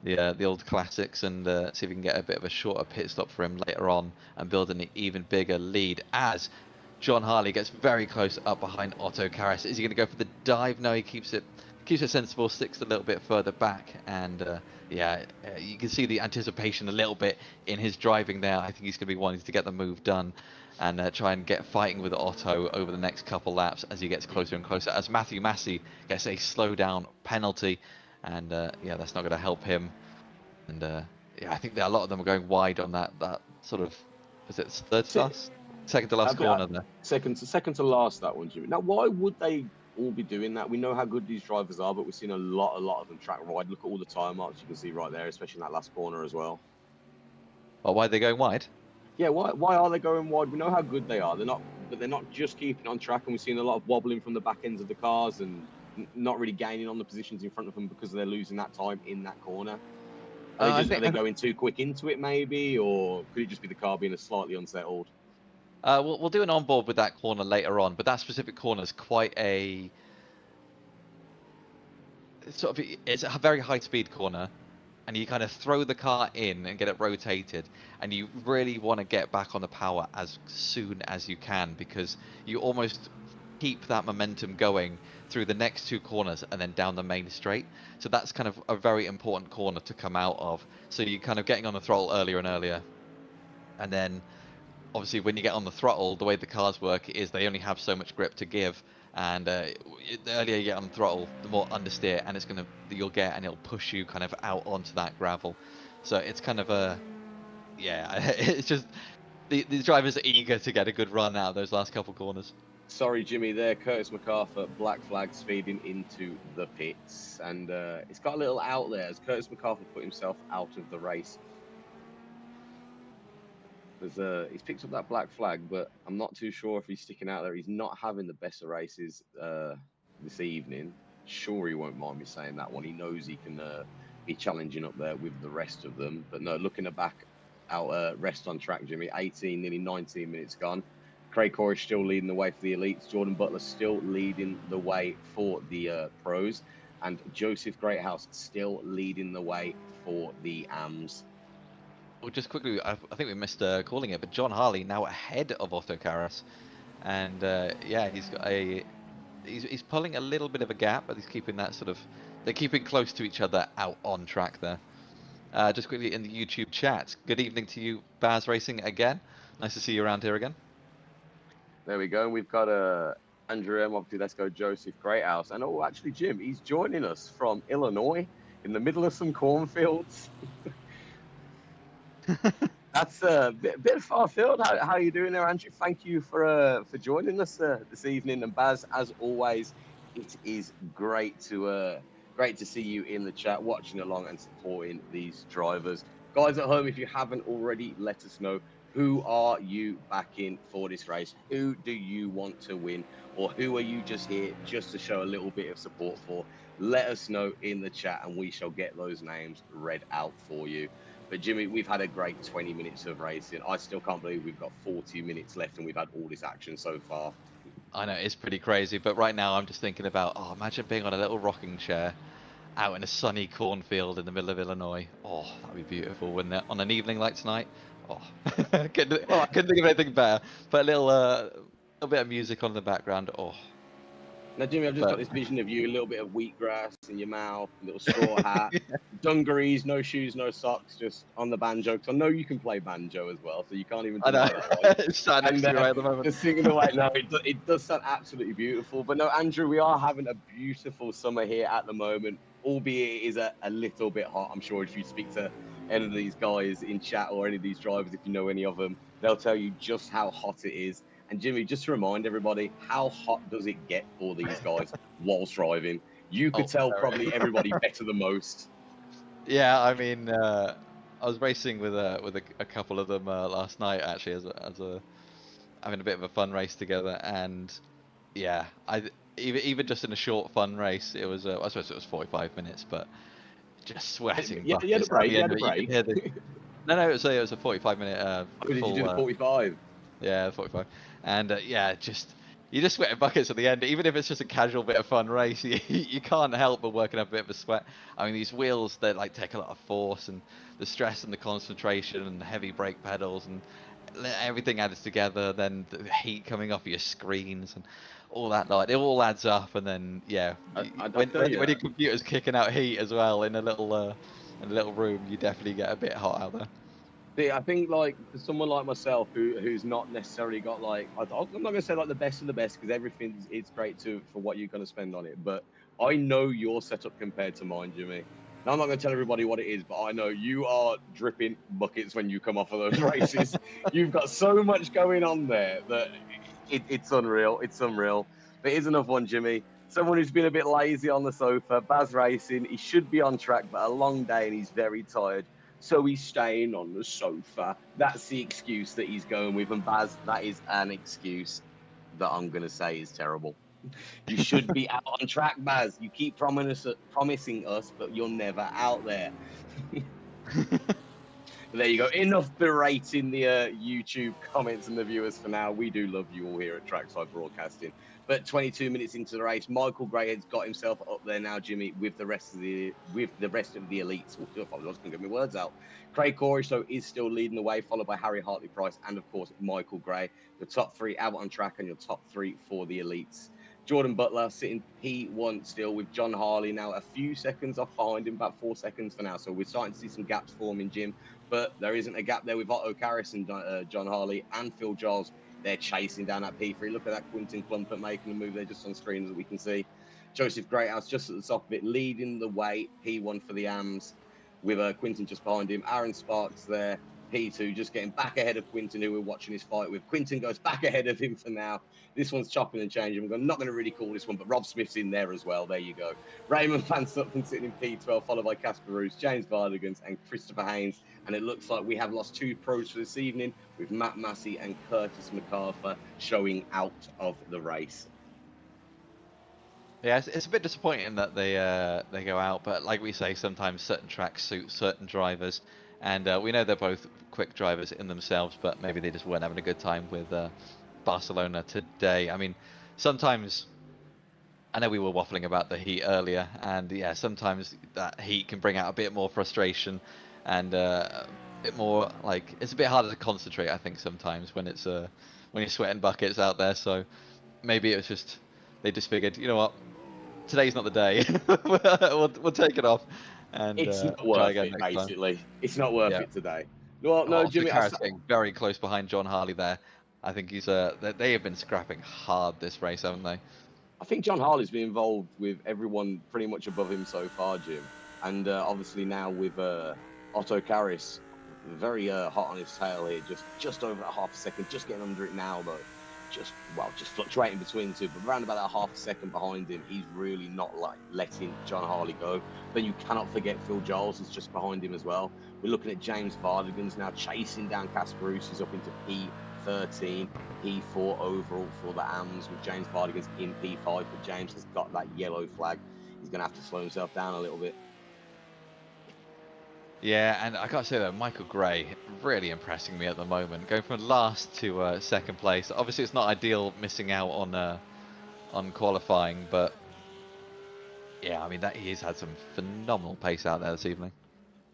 the old classics, and see if we can get a bit of a shorter pit stop for him later on and build an even bigger lead as John Harley gets very close up behind Otto Karas. Is he going to go for the dive? No, he keeps it keeps it sensible, sticks a little bit further back, and yeah, you can see the anticipation a little bit in his driving there. I think he's going to be wanting to get the move done and try and get fighting with Otto over the next couple laps as he gets closer and closer. As Matthew Massey gets a slow down penalty, and yeah, that's not going to help him. And yeah, I think that a lot of them are going wide on that sort of, is it third to last, second to last corner there. Second to last, that one, Jimmy. Now, why would they all be doing that? We know how good these drivers are, but we've seen a lot of them track wide. Look at all the tire marks you can see right there, especially in that last corner as well. Well, why are they going wide? Yeah, why are they going wide? We know how good they are. They're not just keeping on track, and we've seen a lot of wobbling from the back ends of the cars and not really gaining on the positions in front of them because they're losing that time in that corner. Are they going too quick into it, maybe, or could it just be the car being slightly unsettled? We'll do an onboard with that corner later on, but that specific corner is quite a sort of, it's a very high speed corner, and you kind of throw the car in and get it rotated, and you really want to get back on the power as soon as you can, because you almost keep that momentum going through the next two corners and then down the main straight. So that's kind of a very important corner to come out of. So you're kind of getting on the throttle earlier and earlier, and then obviously when you get on the throttle, the way the cars work is they only have so much grip to give, and the earlier you get on the throttle, the more understeer and you'll get, and it'll push you kind of out onto that gravel. So it's kind of a, yeah, it's just the drivers are eager to get a good run out of those last couple corners. Sorry, Jimmy, there. Curtis MacArthur, black flag, speeding into the pits. And it's got a little out there as Curtis MacArthur put himself out of the race. He's picked up that black flag, but I'm not too sure if he's sticking out there. He's not having the best of races this evening. Sure, he won't mind me saying that one. He knows he can be challenging up there with the rest of them. But no, looking back out rest on track, Jimmy, 18, nearly 19 minutes gone. Craig Corey still leading the way for the elites. Jordan Butler still leading the way for the pros. And Joseph Greathouse still leading the way for the AMs. Well, just quickly, I think we missed calling it, but John Harley now ahead of Otto Karas, and yeah, he's got he's pulling a little bit of a gap, but he's keeping that sort of, they're keeping close to each other out on track there. Just quickly in the YouTube chat, good evening to you, Baz Racing again. Nice to see you around here again. There we go. We've got Andrew M. Obviously, let's go Joseph Greathouse. And oh, actually, Jim, he's joining us from Illinois in the middle of some cornfields. That's a bit far field. How are you doing there, Andrew? Thank you for joining us this evening. And Baz, as always, it is great to see you in the chat, watching along and supporting these drivers. Guys at home, if you haven't already, let us know. Who are you backing for this race? Who do you want to win? Or who are you just here just to show a little bit of support for? Let us know in the chat and we shall get those names read out for you. But Jimmy, we've had a great 20 minutes of racing. I still can't believe we've got 40 minutes left and we've had all this action so far. I know, it's pretty crazy, but right now I'm just thinking about, oh, imagine being on a little rocking chair out in a sunny cornfield in the middle of Illinois. Oh, that'd be beautiful, wouldn't it? On an evening like tonight. Oh, couldn't think of anything better. Put a little bit of music on in the background. Oh. Now, Jimmy, I've just got this vision of you, a little bit of wheatgrass in your mouth, a little straw hat, dungarees, no shoes, no socks, just on the banjo. Because I know you can play banjo as well, so you can't even deny that. It's sat next to you right at the moment. Just singing away. No, it does sound absolutely beautiful. But no, Andrew, we are having a beautiful summer here at the moment, albeit it is a little bit hot. I'm sure if you speak to any of these guys in chat or any of these drivers, if you know any of them, they'll tell you just how hot it is. And Jimmy, just to remind everybody, how hot does it get for these guys whilst driving? You could tell probably everybody better than most. Yeah, I mean, I was racing with a couple of them last night actually, as a having a bit of a fun race together, and yeah, even just in a short fun race, it was I suppose it was 45 minutes, but just sweating. Yeah, you had a break. You had a break. No, it was a 45-minute. Did you do the 45? Yeah, 45. And yeah, you just sweat in buckets at the end, even if it's just a casual bit of fun race. You can't help but working up a bit of a sweat. I mean, these wheels, they like take a lot of force, and the stress and the concentration and the heavy brake pedals, and everything adds together, then the heat coming off your screens and all that, like it all adds up, and then yeah, I tell you, when your computer's kicking out heat as well in a little room, you definitely get a bit hot out there. see, I think like for someone like myself who's not necessarily got like I'm not gonna say like the best of the best because everything's it's great to for what you're gonna spend on it, but I know your setup compared to mine, Jimmy. Now I'm not gonna tell everybody what it is, but I know you are dripping buckets when you come off of those races. You've got so much going on there that it's unreal. It's unreal. But here's another one, Jimmy. Someone who's been a bit lazy on the sofa, Baz Racing. He should be on track, but a long day and he's very tired. So he's staying on the sofa. That's the excuse that he's going with. And Baz, that is an excuse that I'm going to say is terrible. You should be out on track, Baz. You keep promising us, but you're never out there. There you go. Enough berating the YouTube comments and the viewers for now. We do love you all here at Trackside Broadcasting. But 22 minutes into the race, Michael Greyhead's got himself up there now, Jimmy, with the rest of the elites. I was going to get my words out. Craig Corish is still leading the way, followed by Harry Hartley Price and of course Michael Gray. Your top three out on track and your top three for the elites. Jordan Butler sitting P1 still with John Harley now a few seconds off behind him, about 4 seconds for now. So we're starting to see some gaps forming, Jim. But there isn't a gap there with Otto Karras and John Harley and Phil Giles. They're chasing down that P3. Look at that Quinton Clumpert making a move there just on screen as we can see. Joseph Greathouse just at the top of it, leading the way, P1 for the AMs, with Quinton just behind him. Aaron Sparks there, P2, just getting back ahead of Quinton, who we're watching his fight with. Quinton goes back ahead of him for now. This one's chopping and changing. I'm not going to really call this one, but Rob Smith's in there as well. There you go. Raymond Van Sutphen sitting in P12, followed by Casper Roos, James Vardigans, and Christopher Haynes. And it looks like we have lost two pros for this evening, with Matt Massey and Curtis MacArthur showing out of the race. Yeah, it's a bit disappointing that they go out, but like we say, sometimes certain tracks suit certain drivers, and we know they're both quick drivers in themselves, but maybe they just weren't having a good time with Barcelona today. I mean, sometimes I know we were waffling about the heat earlier, and yeah, sometimes that heat can bring out a bit more frustration and a bit more like it's a bit harder to concentrate. I think sometimes when it's when you're sweating buckets out there. So maybe it was just they just figured, you know what, today's not the day. we'll take it off and It's not try worth again it, next time. basically. It's not worth Yeah. it today. Well, no, Also, Jimmy, Carr's getting very close behind John Harley there. I think he's they have been scrapping hard this race, haven't they? I think John Harley's been involved with everyone pretty much above him so far, Jim. And obviously now with Otto Karras, very hot on his tail here, just over a half a second, just getting under it now though. Just fluctuating between the two, but around about that half a second behind him, he's really not like letting John Harley go. Then you cannot forget Phil Giles is just behind him as well. We're looking at James Vardigans now chasing down Casper Roos, who's up into P13, P4 overall for the AMs with James Vardigans in P5, but James has got that yellow flag. He's going to have to slow himself down a little bit. Yeah, and I gotta say that Michael Gray really impressing me at the moment, going from last to second place. Obviously, it's not ideal missing out on qualifying, but yeah, I mean that he's had some phenomenal pace out there this evening.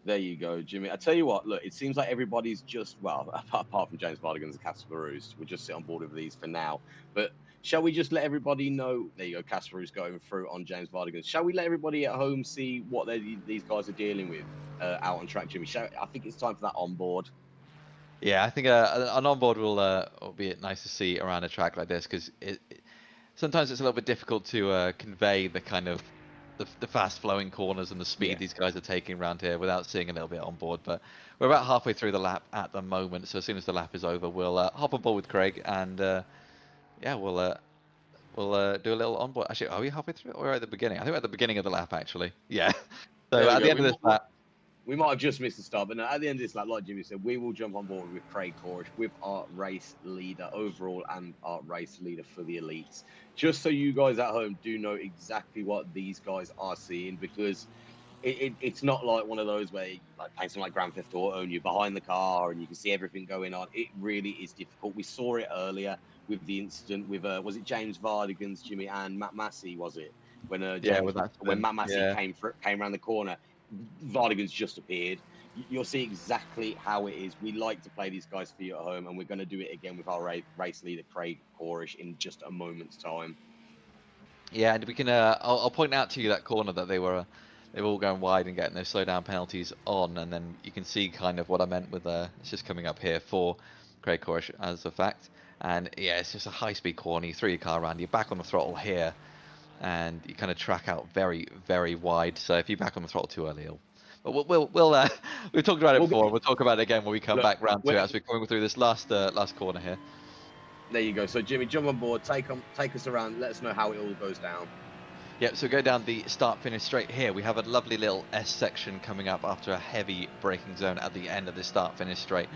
There you go, Jimmy. I tell you what, look, it seems like everybody's just, well, apart from James Vardigans and Casper Roos, we'll just sit on board with these for now. But shall we just let everybody know? There you go, Casper Roos going through on James Vardigans. Shall we let everybody at home see what these guys are dealing with out on track, Jimmy? I think it's time for that on board. Yeah, I think an onboard will be nice to see around a track like this because sometimes it's a little bit difficult to convey the kind of the fast flowing corners and the speed these guys are taking around here without seeing a little bit on board. But we're about halfway through the lap at the moment, so as soon as the lap is over, we'll hop on board with Craig and yeah, we'll do a little on board. Actually, are we halfway through or at the beginning? I think we're at the beginning of the lap actually. Yeah. So There we at the go. end of this lap. We might have just missed the start, but no, at the end of this, like Jimmy said, we will jump on board with Craig Corish, with our race leader overall and our race leader for the elites. Just so you guys at home do know exactly what these guys are seeing, because it's not like one of those where like playing something like Grand Theft Auto and you're behind the car and you can see everything going on. It really is difficult. We saw it earlier with the incident with was it James Vardigans, Jimmy, and Matt Massey, was it? When Yeah, with that when spin. Matt Massey Yeah. came around the corner, Vardigans just appeared. You'll see exactly how it is. We like to play these guys for you at home, and we're going to do it again with our race leader, Craig Corish, in just a moment's time. Yeah, and we can. I'll point out to you that corner that they were all going wide and getting those slow down penalties on, and then you can see kind of what I meant with it's just coming up here for Craig Corish as a fact. And yeah, it's just a high speed corner. You throw your car around, you're back on the throttle here, and you kind of track out very, very wide. So if you back on the throttle too early, but we'll we've talked about it We'll before. get, We'll talk about it again when we come look, back round to it we're, as we're coming through this last corner here. there you go. So Jimmy, jump on board, take us around, let us know how it all goes down. Yep, so go down the start finish straight here. We have a lovely little S section coming up after a heavy braking zone at the end of the start finish straight.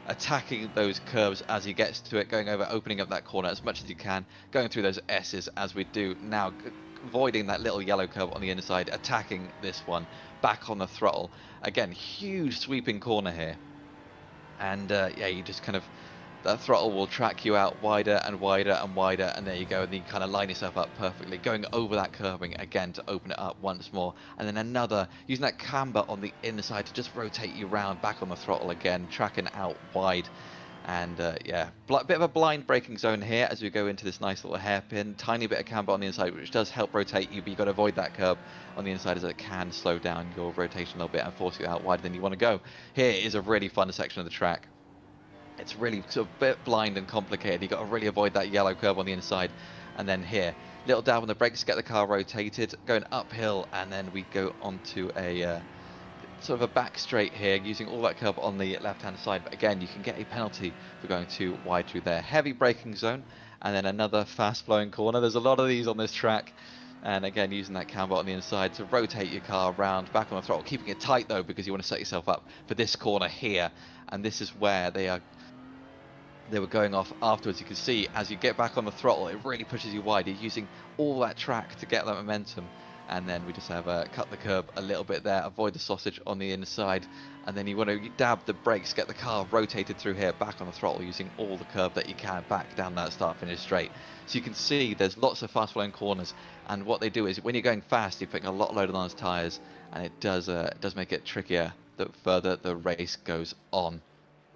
Attacking those curves as he gets to it, going over, opening up that corner as much as you can, going through those S's as we do now, avoiding that little yellow curve on the inside, attacking this one, back on the throttle. Again, huge sweeping corner here. And yeah, you just kind of, that throttle will track you out wider and wider and wider, and there you go, and then you kind of line yourself up perfectly, going over that curving again to open it up once more, and then another, using that camber on the inside to just rotate you round, back on the throttle again, tracking out wide. And yeah, bit of a blind braking zone here as we go into this nice little hairpin, tiny bit of camber on the inside, which does help rotate you, but you've got to avoid that curb on the inside as it can slow down your rotation a little bit and force you out wider than you want to go. Here is a really fun section of the track. It's really sort of a bit blind and complicated. You've got to really avoid that yellow curve on the inside. And then here, little dab on the brakes to get the car rotated, going uphill, and then we go onto a sort of a back straight here, using all that curb on the left-hand side. But again, you can get a penalty for going too wide through there. Heavy braking zone, and then another fast-flowing corner. There's a lot of these on this track. And again, using that camber on the inside to rotate your car around, back on the throttle, keeping it tight though, because you want to set yourself up for this corner here. And this is where they were going off afterwards. You can see as you get back on the throttle, it really pushes you wide. You're using all that track to get that momentum. And then we just have cut the curb a little bit there, avoid the sausage on the inside, and then you want to dab the brakes, get the car rotated through here, back on the throttle, using all the curb that you can back down that start finish straight. So you can see there's lots of fast flowing corners, and what they do is when you're going fast, you're putting a lot load on those tyres, and it does make it trickier the further the race goes on.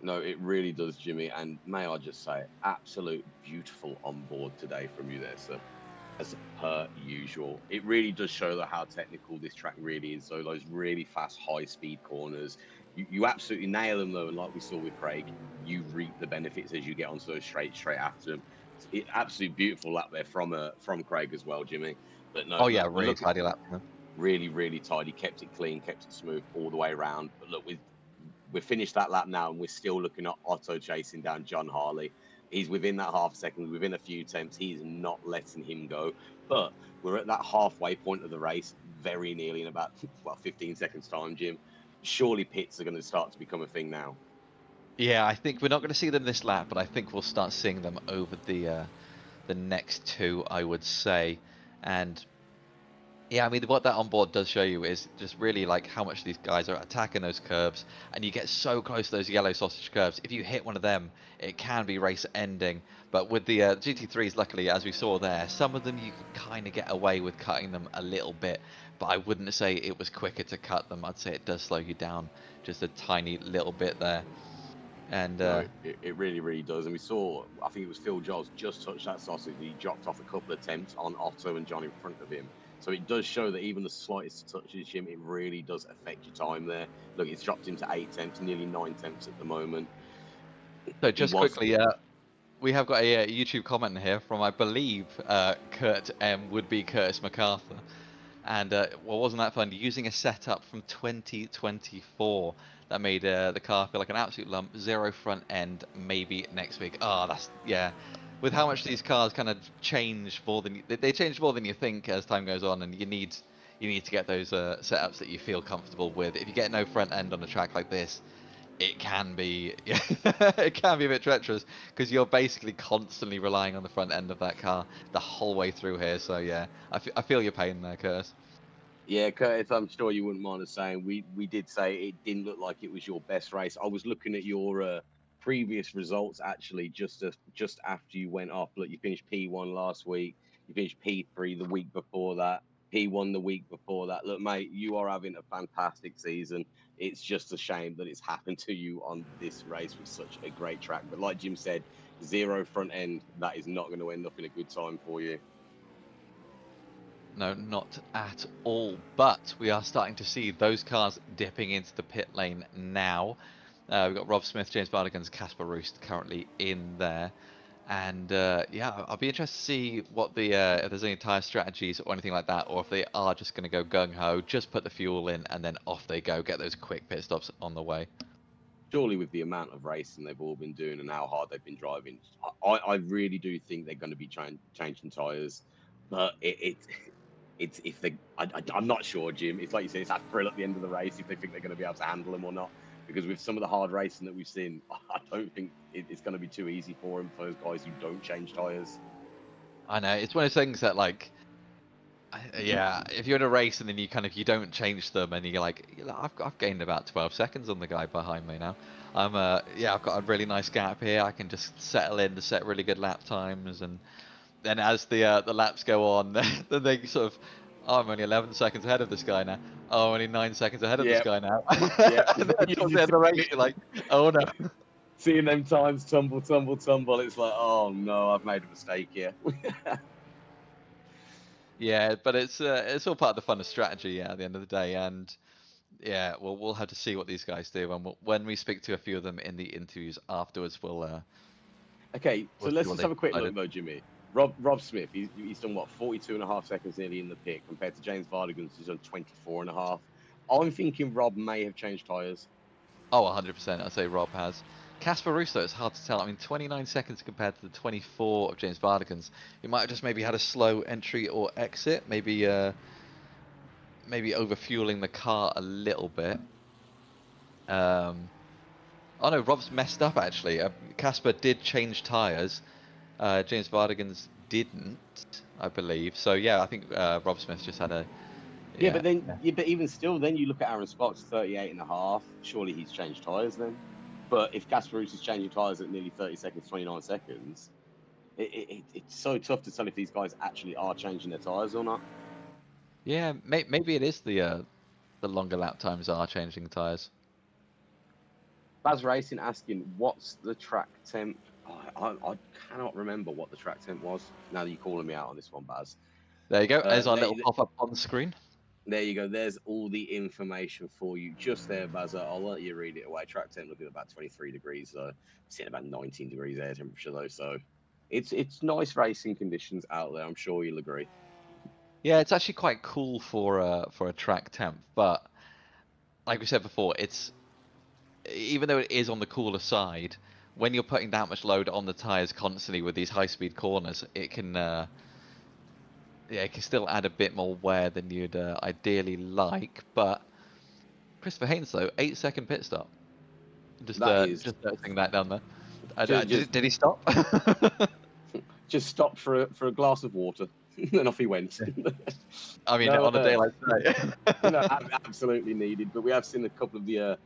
No, it really does, Jimmy. And may I just say, absolute beautiful on board today from you there, sir. As per usual, it really does show how technical this track really is. So those really fast, high-speed corners, you absolutely nail them though. And like we saw with Craig, you reap the benefits as you get onto those straight after them. It's absolutely beautiful lap there from Craig as well, Jimmy. But no, Oh look, yeah, we're really looking tidy lap. really, really tidy, kept it clean, kept it smooth all the way around. But look, we've finished that lap now, and we're still looking at Otto chasing down John Harley. He's within that half second, within a few attempts. He's not letting him go. But we're at that halfway point of the race, very nearly in about 15 seconds time, Jim. Surely pits are going to start to become a thing now. Yeah, I think we're not going to see them this lap, but I think we'll start seeing them over the next two, I would say. And yeah, I mean, what that onboard does show you is just really like how much these guys are attacking those curves, and you get so close to those yellow sausage curves. If you hit one of them, it can be race ending. But with the GT3s, luckily, as we saw there, some of them you can kind of get away with cutting them a little bit, but I wouldn't say it was quicker to cut them. I'd say it does slow you down just a tiny little bit there. And No, it really, really does. And we saw, I think it was Phil Giles just touched that sausage. He dropped off a couple of attempts on Otto and John in front of him. So it does show that even the slightest touches, Jim, it really does affect your time there. Look, it's dropped him to 8 attempts, nearly 9 attempts at the moment. so He just was, quickly, we have got a YouTube comment here from, I believe, Kurt M. would be Curtis MacArthur. And well, wasn't that fun? Using a setup from 2024 that made the car feel like an absolute lump. Zero front end, maybe next week. Ah, that's yeah. With how much these cars kind of change more than they change more than you think as time goes on, and you need to get those setups that you feel comfortable with. If you get no front end on a track like this, it can be it can be a bit treacherous because you're basically constantly relying on the front end of that car the whole way through here. So yeah, I feel your pain there, Curtis. yeah, Curtis, I'm sure you wouldn't mind us saying we did say it didn't look like it was your best race. I was looking at your previous results actually just after you went off. Look, you finished P1 last week. You finished P3 the week before that. He won the week before that. Look, mate, you are having a fantastic season. It's just a shame that it's happened to you on this race with such a great track. But like Jim said, 0 front end, that is not going to end up in a good time for you. No, not at all. But we are starting to see those cars dipping into the pit lane now. We've got Rob Smith, James Bardigan's, Casper Roost currently in there. And yeah, I'll be interested to see what the if there's any tyre strategies or anything like that, or if they are just going to go gung-ho, just put the fuel in, and then off they go, get those quick pit stops on the way. Surely with the amount of racing they've all been doing and how hard they've been driving, I really do think they're going to be changing tyres. But it's if they, I'm not sure, Jim. It's like you said, it's that thrill at the end of the race if they think they're going to be able to handle them or not. Because with some of the hard racing that we've seen, I don't think it's going to be too easy for them, for those guys who don't change tyres. I know, it's one of those things that, like, yeah, if you're in a race and then you don't change them, and you're like, I've gained about 12 seconds on the guy behind me now. Yeah, I've got a really nice gap here. I can just settle in to set really good lap times, and then as the laps go on, then they sort of, oh, I'm only 11 seconds ahead of this guy now. Oh, I'm only 9 seconds ahead of this guy now. Yeah. And then towards the end of the race, you're like, oh no. Seeing them times tumble, it's like, oh no, I've made a mistake here. Yeah, but it's all part of the fun of strategy, yeah, at the end of the day. And yeah, well, we'll have to see what these guys do, and when we speak to a few of them in the interviews afterwards, we'll Okay, so we'll see let's what just they have a quick look decided. though, Jimmy. Rob Smith, he's done what, 42.5 seconds nearly in the pit compared to James Vardigan's, who's done 24.5. I'm thinking Rob may have changed tyres. Oh, 100%. I'd say Rob has. Casper Russo, it's hard to tell. I mean, 29 seconds compared to the 24 of James Bardigan's. He might have just maybe had a slow entry or exit, maybe overfueling the car a little bit. Oh no, Rob's messed up actually. Casper did change tyres. James Bardigan's didn't, I believe. So yeah, I think Rob Smith just had a Yeah, yeah. but even still, then you look at Aaron Spock's 38.5. Surely he's changed tyres then. But if Casper is changing tyres at nearly 30 seconds, 29 seconds, it's so tough to tell if these guys actually are changing their tyres or not. Yeah, maybe it is the longer lap times are changing tyres. Baz Racing asking, what's the track temp? I cannot remember what the track temp was. Now that you're calling me out on this one, Baz. There you go. There's our There, little pop-up on the screen. there you go. There's all the information for you just there, Baz. I'll let you read it away. Track temp looking at about 23 degrees. So seeing about 19 degrees air temperature though. So it's nice racing conditions out there. I'm sure you'll agree. Yeah, it's actually quite cool for a track temp, but like we said before, it's even though it is on the cooler side, when you're putting that much load on the tires constantly with these high-speed corners, it can yeah, it can still add a bit more wear than you'd ideally like. But Christopher Haynes though, 8-second pit stop. That is Just noticing that down there. just Did he stop? just stopped for a glass of water, and off he went. I mean, No, on a day like today. absolutely needed. But we have seen a couple of the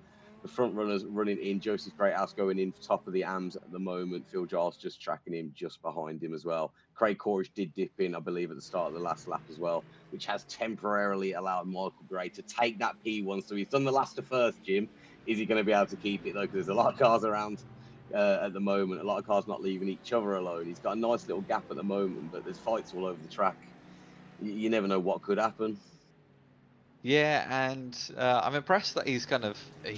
front runners running in. Joseph Greathouse going in top of the AMs at the moment. Phil Giles just tracking him just behind him as well. Craig Corrish did dip in, I believe, at the start of the last lap as well, which has temporarily allowed Michael Gray to take that P1. So he's done the last to first, Jim. Is he going to be able to keep it, though? Because there's a lot of cars around at the moment. A lot of cars not leaving each other alone. He's got a nice little gap at the moment, but there's fights all over the track. You never know what could happen. Yeah, and I'm impressed that he's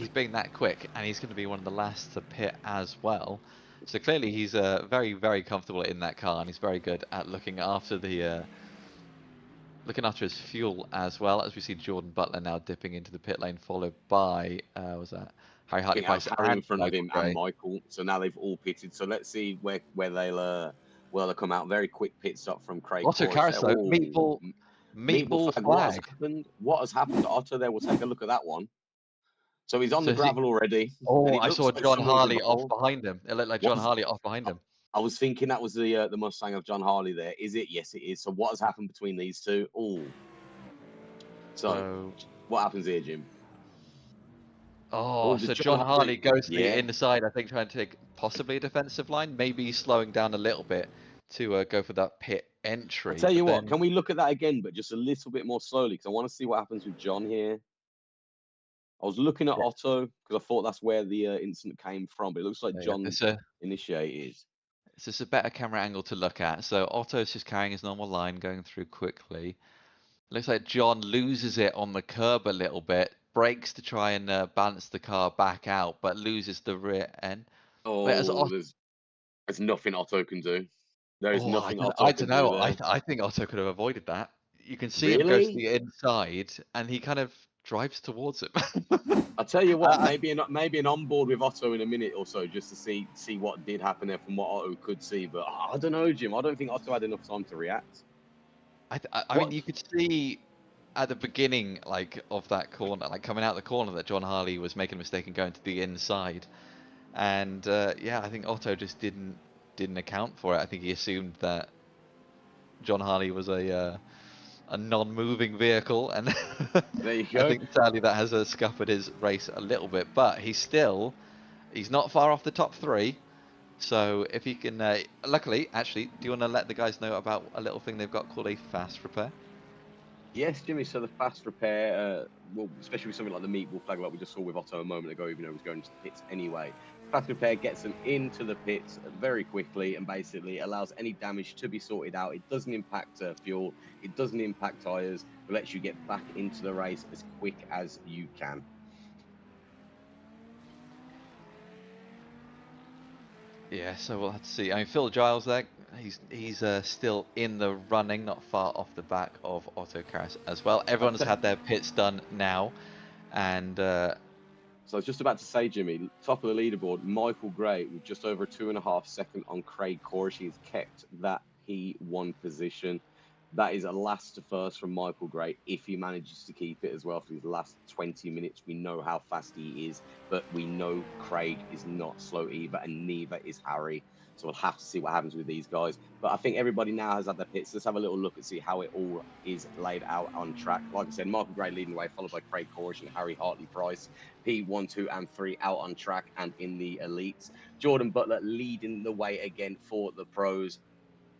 being that quick, and he's going to be one of the last to pit as well. So clearly he's very, very comfortable in that car, and he's very good at looking after his fuel as well. As we see Jordan Butler now dipping into the pit lane, followed by was that Harry I Hartley think that was Price Harry in and front of Michael him and Gray. Michael. So now they've all pitted. So let's see where they'll come out. Very quick pit stop from Craig Otto Corrish there. Caruso, Oh, meatball meatball flag. flag. What has happened to Otto there? We'll take a look at that one. So he's on the So gravel already, and oh, it I looks saw like John someone's in Harley the off hole. behind him. It looked like What John was, Harley off behind him. I was thinking that was the Mustang of John Harley there. Is it? Yes, it is. So what has happened between these two? Oh, so what happens here, Jim? Oh, Does so John Harley? Harley goes to the Yeah. inside, I think, trying to take possibly a defensive line, maybe slowing down a little bit to go for that pit entry. I tell you but what, then, can we look at that again, but just a little bit more slowly? Because I want to see what happens with John here. I was looking at Yeah. Otto because I thought that's where the incident came from, but it looks like Yeah, John initiated. it's just a better camera angle to look at. So Otto's just carrying his normal line, going through quickly. Looks like John loses it on the curb a little bit, brakes to try and balance the car back out, but loses the rear end. Whereas Oh, there's nothing Otto can do. There is Oh, nothing I Otto don't can do know. there. I think Otto could have avoided that. You can see him go to Really? the inside, and he kind of drives towards it. I tell you what, I, maybe an onboard with Otto in a minute or so, just to see what did happen there from what Otto could see. But I don't know, Jim. I don't think Otto had enough time to react. I mean, What? you could see at the beginning, like of that corner, like coming out the corner, that John Harley was making a mistake and going to the inside. And yeah, I think Otto just didn't account for it. I think he assumed that John Harley was a non-moving vehicle, and There you I go. think sadly that has scuppered his race a little bit. But he's not far off the top three. So if he can, luckily, actually, do you want to let the guys know about a little thing they've got called a fast repair? Yes, Jimmy. So the fast repair, well, especially with something like the meatball flag, like we just saw with Otto a moment ago, even though he was going to the pits anyway. Fast repair gets them into the pits very quickly and basically allows any damage to be sorted out. It doesn't impact fuel, it doesn't impact tires, but lets you get back into the race as quick as you can. Yeah, so we'll have to see. I mean, Phil Giles there, he's still in the running, not far off the back of Otto Karas as well. Everyone's had their pits done now, and So I was just about to say, Jimmy, top of the leaderboard, Michael Gray with just over a 2.5 second on Craig Corrish. He's kept that P1 position. That is a last to first from Michael Gray if he manages to keep it as well for his last 20 minutes. We know how fast he is, but we know Craig is not slow either, and neither is Harry. So we'll have to see what happens with these guys. But I think everybody now has had their pits. Let's have a little look and see how it all is laid out on track. Like I said, Michael Gray leading the way, followed by Craig Corrish and Harry Hartley Price. P1, 2, and 3 out on track and in the elites. Jordan Butler leading the way again for the pros.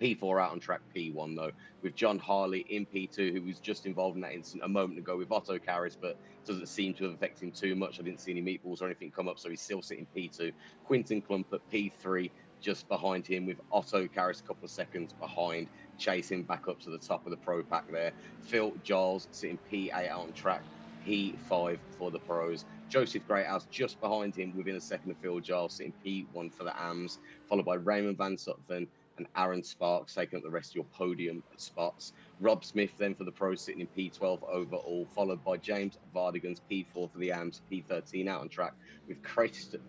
P4 out on track, P1 though, with John Harley in P2, who was just involved in that incident a moment ago with Otto Karas, but doesn't seem to have affected him too much. I didn't see any meatballs or anything come up, so he's still sitting P2. Quinton Klump at P3, just behind him, with Otto Karas a couple of seconds behind, chasing back up to the top of the pro pack there. Phil Giles sitting P8 out on track, P5 for the pros. Joseph Greathouse just behind him within a second of Phil Giles, sitting P1 for the AMs, followed by Raymond Van Sutphen and Aaron Sparks taking up the rest of your podium spots. Rob Smith then for the pros sitting in P12 overall, followed by James Vardigan's P4 for the AMs, P13 out on track with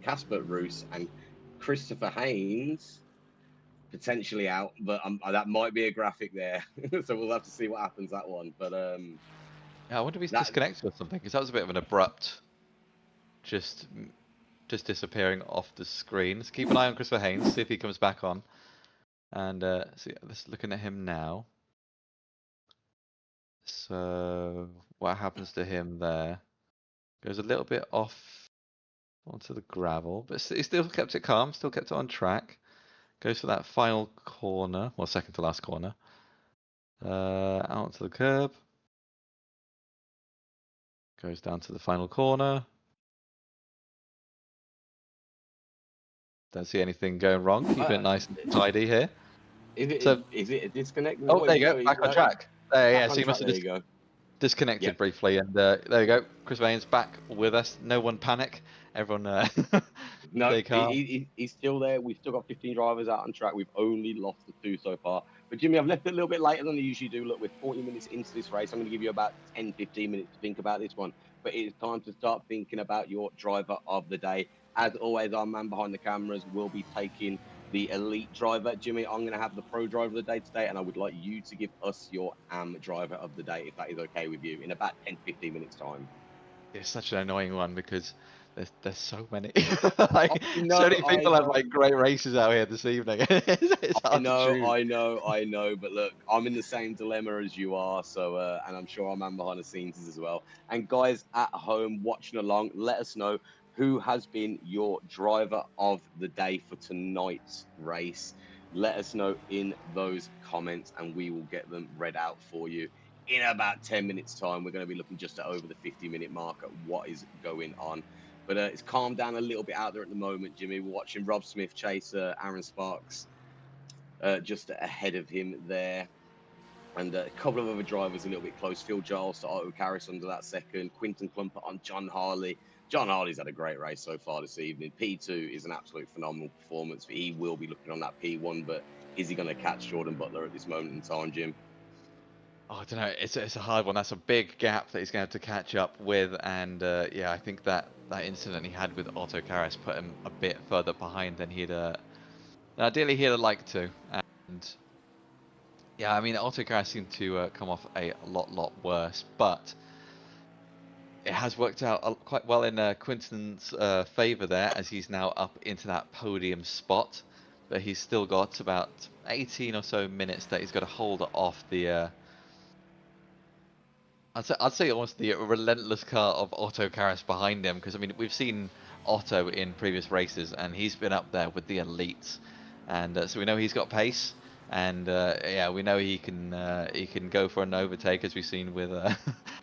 Casper Roos and Christopher Haynes potentially out, but that might be a graphic there. So we'll have to see what happens that one. But yeah, I wonder if he's that disconnected or something, because that was a bit of an abrupt, just disappearing off the screen. Let's keep an eye on Christopher Haynes, see if he comes back on. And see, let's looking at him now. So what happens to him there? Goes a little bit off onto the gravel, but he still kept it calm, still kept it on track. Goes for that final corner, well, second to last corner. Out to the curb. Goes down to the final corner. Don't see anything going wrong. Keeping it nice and tidy here. So, is it a disconnect? oh, What there is you it? go, back on track. Yeah, Back so on you track. must have There just you go. disconnected Yep. briefly, and there you go. Chris Vane's back with us. No one panic. Everyone, No, stay calm. he's still there. We've still got 15 drivers out on track. We've only lost the 2 so far. But Jimmy, I've left it a little bit later than I usually do. Look, we're 40 minutes into this race. I'm going to give you about 10, 15 minutes to think about this one. But it's time to start thinking about your driver of the day. As always, our man behind the cameras will be taking the elite driver. Jimmy, I'm going to have the pro driver of the day today, and I would like you to give us your AM driver of the day, if that is okay with you, in about 10, 15 minutes time. It's such an annoying one because there's so many. Like I so know, many I people have know. like great races out here this evening. It's I hard to know, choose. I know, I know, but look, I'm in the same dilemma as you are, so and I'm sure our man behind the scenes is as well. And guys at home watching along, let us know who has been your driver of the day for tonight's race. let us know in those comments and we will get them read out for you in about 10 minutes time. We're going to be looking just at over the 50-minute mark at what is going on. But it's calmed down a little bit out there at the moment, Jimmy. We're watching Rob Smith chase Aaron Sparks just ahead of him there. And a couple of other drivers a little bit close. Phil Giles to Otto Karras under that second. Quinton Clumper on John Harley. John Harley's had a great race so far this evening. P2 is an absolute phenomenal performance. He will be looking on that P1, but is he going to catch Jordan Butler at this moment in time, Jim? Oh, I don't know. It's a hard one. That's a big gap that he's going to have to catch up with, and yeah, I think that incident he had with Otto Karras put him a bit further behind than ideally he'd have liked to. And yeah, I mean, Otto Karras seemed to come off a lot worse, but it has worked out quite well in Quinton's favour there, as he's now up into that podium spot. But he's still got about 18 or so minutes that he's got to hold off the. I'd say almost the relentless car of Otto Karras behind him, because I mean we've seen Otto in previous races and he's been up there with the elites, and so we know he's got pace, and yeah, we know he can go for an overtake, as we've seen with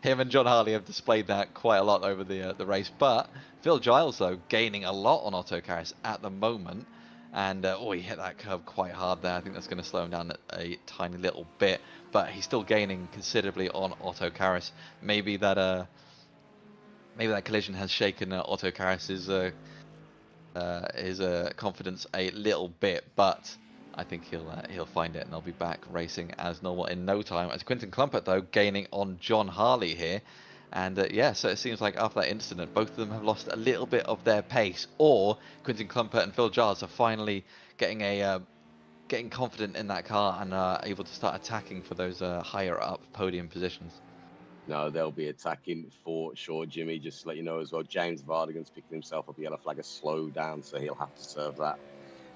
him and John Harley have displayed that quite a lot over the race. But Phil Giles though gaining a lot on Otto Karras at the moment. And oh, he hit that curve quite hard there. I think that's going to slow him down a tiny little bit, but he's still gaining considerably on Otto Karras. Maybe that collision has shaken Otto Karras's his confidence a little bit, but I think he'll find it and they'll be back racing as normal in no time. As Quinton Clumpert though gaining on John Harley here. And yeah, so it seems like after that incident, both of them have lost a little bit of their pace, or Quinton Clumpert and Phil Giles are finally getting getting confident in that car and able to start attacking for those higher up podium positions. No, they'll be attacking for sure, Jimmy. Just to let you know as well, James Vardigan's picking himself up. He had a flag of slow down, so he'll have to serve that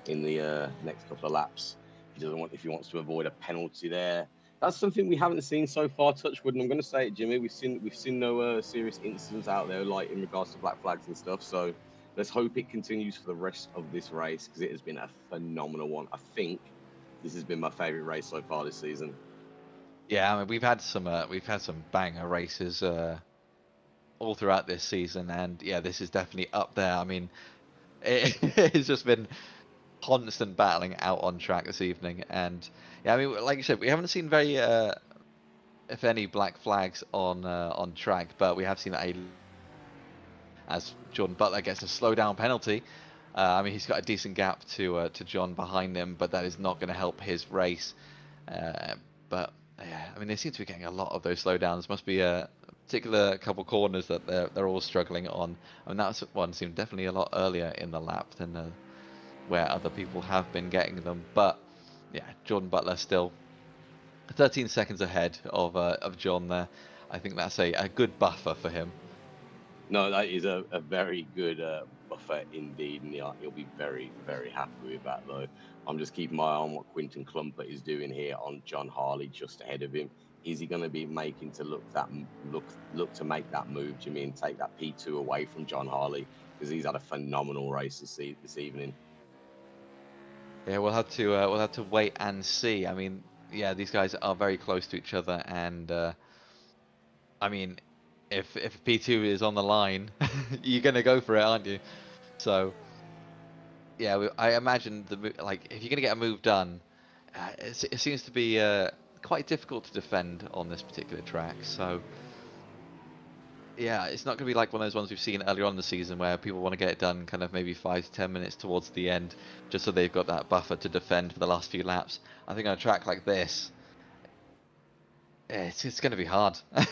in the next couple of laps. If he wants to avoid a penalty there. That's something we haven't seen so far, Touchwood. And I'm going to say it, Jimmy. We've seen no serious incidents out there, like in regards to black flags and stuff. So let's hope it continues for the rest of this race, because it has been a phenomenal one. I think this has been my favorite race so far this season. Yeah, I mean we've had some banger races all throughout this season, and yeah, this is definitely up there. I mean, it's just been constant battling out on track this evening, and yeah, I mean, like you said, we haven't seen very, if any, black flags on track, but we have seen as Jordan Butler gets a slow down penalty. I mean, he's got a decent gap to John behind him, but that is not going to help his race. But yeah, I mean, they seem to be getting a lot of those slowdowns. Must be a particular couple corners that they're all struggling on. I mean, that one seemed definitely a lot earlier in the lap than where other people have been getting them. But yeah, Jordan Butler still 13 seconds ahead of John there. I think that's a good buffer for him. No, that is a very good buffer indeed, and he'll be very, very happy with that, though. I'm just keeping my eye on what Quinton Clumpert is doing here on John Harley, just ahead of him. Is he going to be making to look to make that move, Jimmy, and take that P2 away from John Harley, because he's had a phenomenal race this evening. Yeah, we'll have to wait and see. I mean, yeah, these guys are very close to each other, and I mean, if P2 is on the line, you're gonna go for it, aren't you? So yeah, I imagine like if you're gonna get a move done, it seems to be quite difficult to defend on this particular track. So yeah, it's not going to be like one of those ones we've seen earlier on in the season where people want to get it done kind of maybe 5 to 10 minutes towards the end, just so they've got that buffer to defend for the last few laps. I think on a track like this, it's going to be hard. I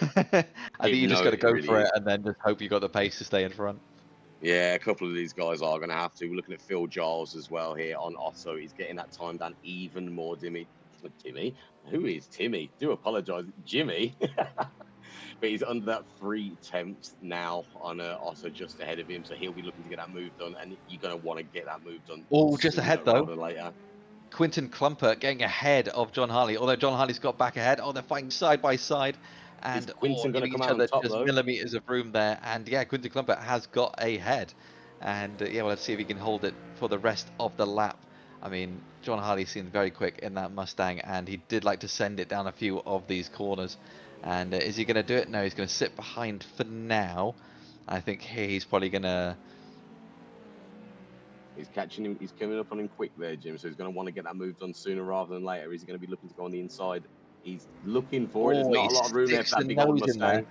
think you just got to It go really for is. it and then just hope you got the pace to stay in front. Yeah, a couple of these guys are going to have to. We're looking at Phil Giles as well here on Otto. He's getting that time down even more, Timmy. Who is Timmy? Do apologise, Jimmy. But he's under that 3 tenths now on Otto, just ahead of him. So he'll be looking to get that move done. And you're going to want to get that move done Oh, just ahead sooner though. rather than later. Quinton Clumpert getting ahead of John Harley, although John Harley's got back ahead. Oh, they're fighting side by side Is and Quinton going to giving come each out on other top, just though? millimeters of room there. And yeah, Quinton Clumpert has got ahead. And yeah, well, let's see if he can hold it for the rest of the lap. I mean, John Harley seemed very quick in that Mustang, and he did like to send it down a few of these corners. And is he going to do it? No, he's going to sit behind for now. I think here he's probably going to... He's catching him. He's coming up on him quick there, Jim. So he's going to want to get that move done sooner rather than later. Is he going to be looking to go on the inside? He's looking for it. There's Oh, not he a lot of room there for sticks the that big old nose in there. Mustang.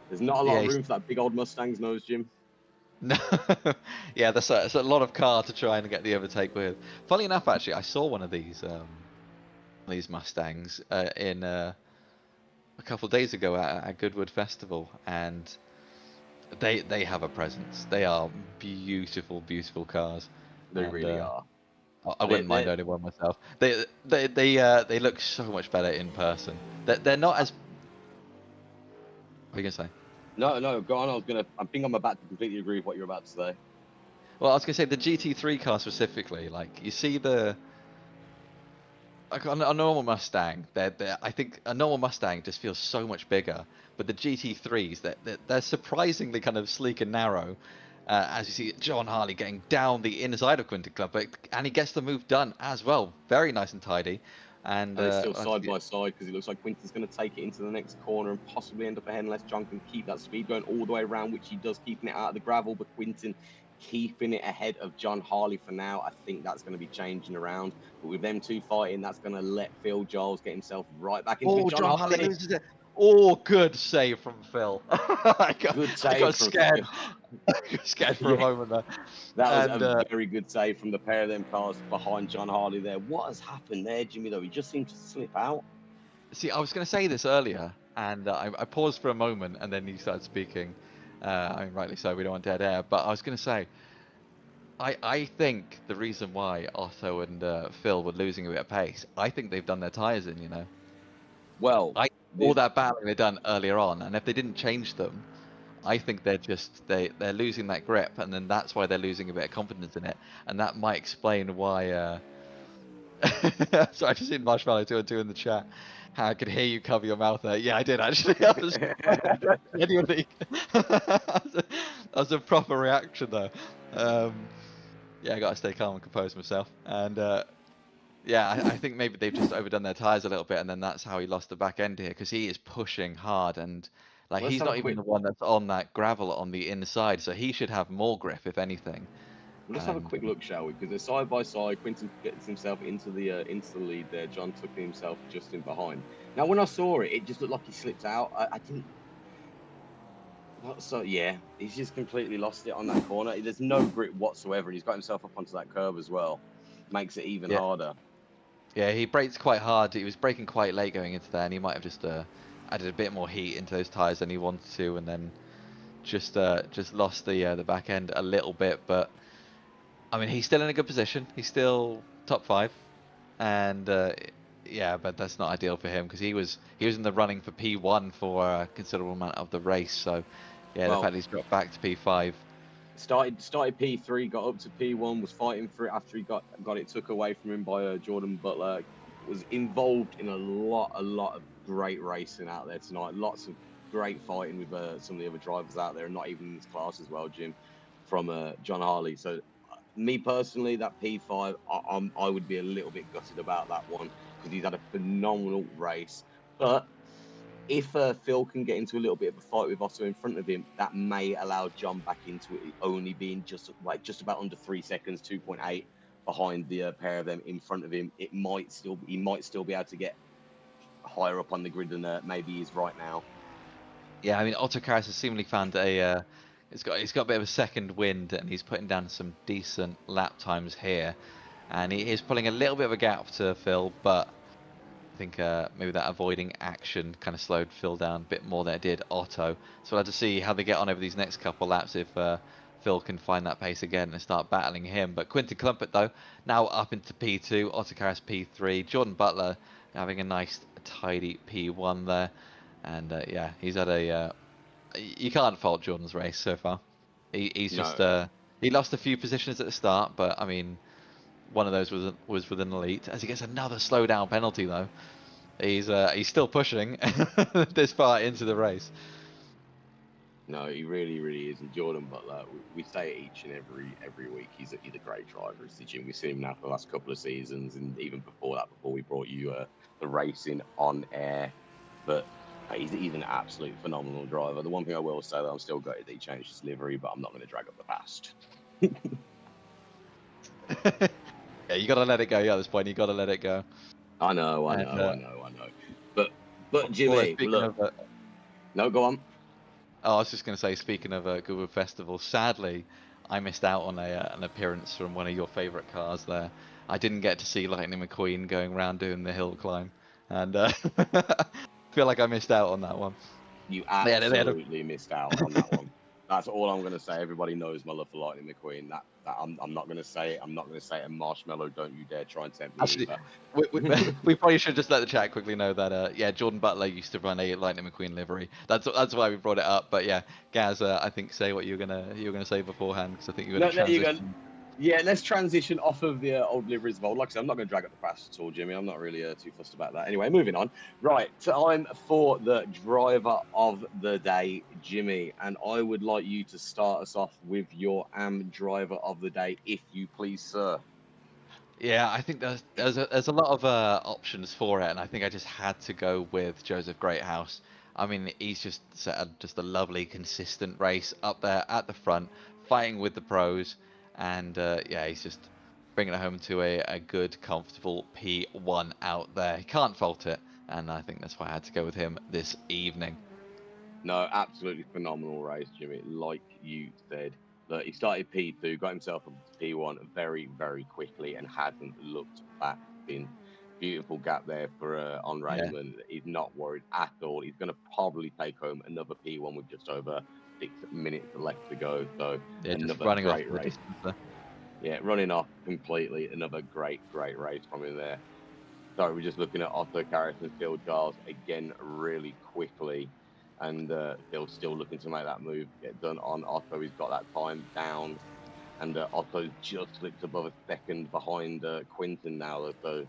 There's not a lot Yeah, of room for that big old Mustang's nose, Jim. no, yeah, that's a lot of car to try and get the overtake with. Funny enough, actually, I saw one of these Mustangs in a couple of days ago at Goodwood Festival, and they have a presence. They are beautiful, beautiful cars, They and really are. I wouldn't mind owning one myself. They look so much better in person. They're not as... What are you gonna say? No, go on. I think I'm about to completely agree with what you're about to say. Well, I was gonna say the GT3 car specifically. Like you see like on a normal Mustang, I think a normal Mustang just feels so much bigger. But the GT3s, they're surprisingly kind of sleek and narrow. As you see John Harley getting down the inside of Quinton Club, and he gets the move done as well. Very nice and tidy. And They're still side by side because it looks like Quinton's going to take it into the next corner and possibly end up ahead unless John can keep that speed going all the way around, which he does, keeping it out of the gravel. But Quinton keeping it ahead of John Harley for now. I think that's going to be changing around. But with them two fighting, that's going to let Phil Giles get himself right back into it. John Harley Harley loses it. Oh, good save from Phil. Good I save got from scared. Phil. I got scared for a Yeah. moment there. That was And a very good save from the pair of them cars behind John Harley there. What has happened there, Jimmy, though? He just seemed to slip out. see, I was going to say this earlier, and I paused for a moment, and then you started speaking. I mean, rightly so. We don't want dead air. But I was going to say, I think the reason why Otto and Phil were losing a bit of pace, I think they've done their tyres in. You know, Well, all that battling they've done earlier on, and if they didn't change them, I think they're losing that grip, and then that's why they're losing a bit of confidence in it, and that might explain why. So I just seen Marshmallow 2 in the chat. How I could hear you cover your mouth there. Yeah, I did actually. I was genuinely. That was a proper reaction though. Yeah, I gotta stay calm and compose myself. And yeah, I think maybe they've just overdone their tires a little bit, and then that's how he lost the back end here because he is pushing hard and like Let's he's have a not even quick the one that's on that gravel on the inside, so he should have more grip if anything. Let's have a quick look, shall we? Because they're side by side. Quinton gets himself into the lead there. John took himself just in behind. Now, when I saw it, it just looked like he slipped out. I didn't. So yeah, he's just completely lost it on that corner. There's no grip whatsoever, and he's got himself up onto that curb as well. Makes it even Yeah. harder. Yeah, he brakes quite hard. He was braking quite late going into there, and he might have just added a bit more heat into those tires than he wanted to, and then just lost the back end a little bit. But I mean, he's still in a good position. He's still top 5, and yeah, but that's not ideal for him because he was in the running for P1 for a considerable amount of the race. So yeah, the Well, fact he's dropped back to P5. started P3, got up to P1, was fighting for it after he got it took away from him by Jordan Butler. Was involved in a lot of great racing out there tonight. Lots of great fighting with some of the other drivers out there, and not even in this class as well, Jim, from John Harley. So me personally, that P5, I would be a little bit gutted about that one because he's had a phenomenal race, but if Phil can get into a little bit of a fight with Otto in front of him, that may allow John back into it, only being just about under 3 seconds, 2.8 behind the pair of them in front of him. He might still be able to get higher up on the grid than maybe he is right now. Yeah, I mean, Otto Karas has seemingly found he's got a bit of a second wind, and he's putting down some decent lap times here, and he is pulling a little bit of a gap to Phil, but I think maybe that avoiding action kind of slowed Phil down a bit more than it did Otto. So we'll have to see how they get on over these next couple laps if Phil can find that pace again and start battling him. But Quinton Clumpett, though, now up into P2, Otto Karas P3, Jordan Butler having a nice tidy P1 there. And yeah, he's had you can't fault Jordan's race so far. He's just he lost a few positions at the start, but I mean, one of those was with an elite. As he gets another slowdown penalty though, he's still pushing this far into the race. No, he really, really is. And Jordan Butler, we say it each and every week. He's a great driver. It's the gym. We've seen him now for the last couple of seasons, and even before that, before we brought you the racing on air. But he's an absolute phenomenal driver. The one thing I will say that I'm still gutted that he changed his livery, but I'm not going to drag up the past. Yeah, you gotta let it go. Yeah, at this point, you gotta let it go. I know, I And know, I know, I know. But although Jimmy, speaking look, of, no, go on. oh, I was just gonna say, speaking of Goodwood Festival, sadly, I missed out on an appearance from one of your favourite cars there. I didn't get to see Lightning McQueen going around doing the hill climb, and feel like I missed out on that one. You They had a absolutely missed out on that one. That's all I'm going to say. Everybody knows my love for Lightning McQueen. That I'm not going to say it. I'm not going to say it. And Marshmallow, don't you dare try and tempt me Actually, we, we, either. we probably should just let the chat quickly know that yeah, Jordan Butler used to run a Lightning McQueen livery. That's why we brought it up. But yeah, Gaz, I think say what you were gonna say beforehand because I think you were gonna No, there you go. transition. Yeah, let's transition off of the old liveries of old. Like I said, I'm not going to drag up the past at all, Jimmy. I'm not really too fussed about that. Anyway, moving on. Right, time for the driver of the day, Jimmy. And I would like you to start us off with your driver of the day, if you please, sir. Yeah, I think there's a lot of options for it, and I think I just had to go with Joseph Greathouse. I mean, he's just set just a lovely, consistent race up there at the front, fighting with the pros, and yeah, he's just bringing it home to a good, comfortable P1 out there. He can't fault it, and I think that's why I had to go with him this evening. No, absolutely phenomenal race, Jimmy. Like you said, look, he started P2, got himself up to P1 very, very quickly, and hasn't looked back since. Beautiful gap there for on Yeah, Raymond. He's not worried at all. He's going to probably take home another P1 with just over 6 minutes left to go. So yeah, just another running off great the race. distance there. Yeah, running off completely. Another great, great race from him there. Sorry, we're just looking at Otto Carris and Phil Giles again really quickly. And Phil's still looking to make that move get done on Otto. He's got that time down. And Otto's just slipped above a second behind Quinton now. So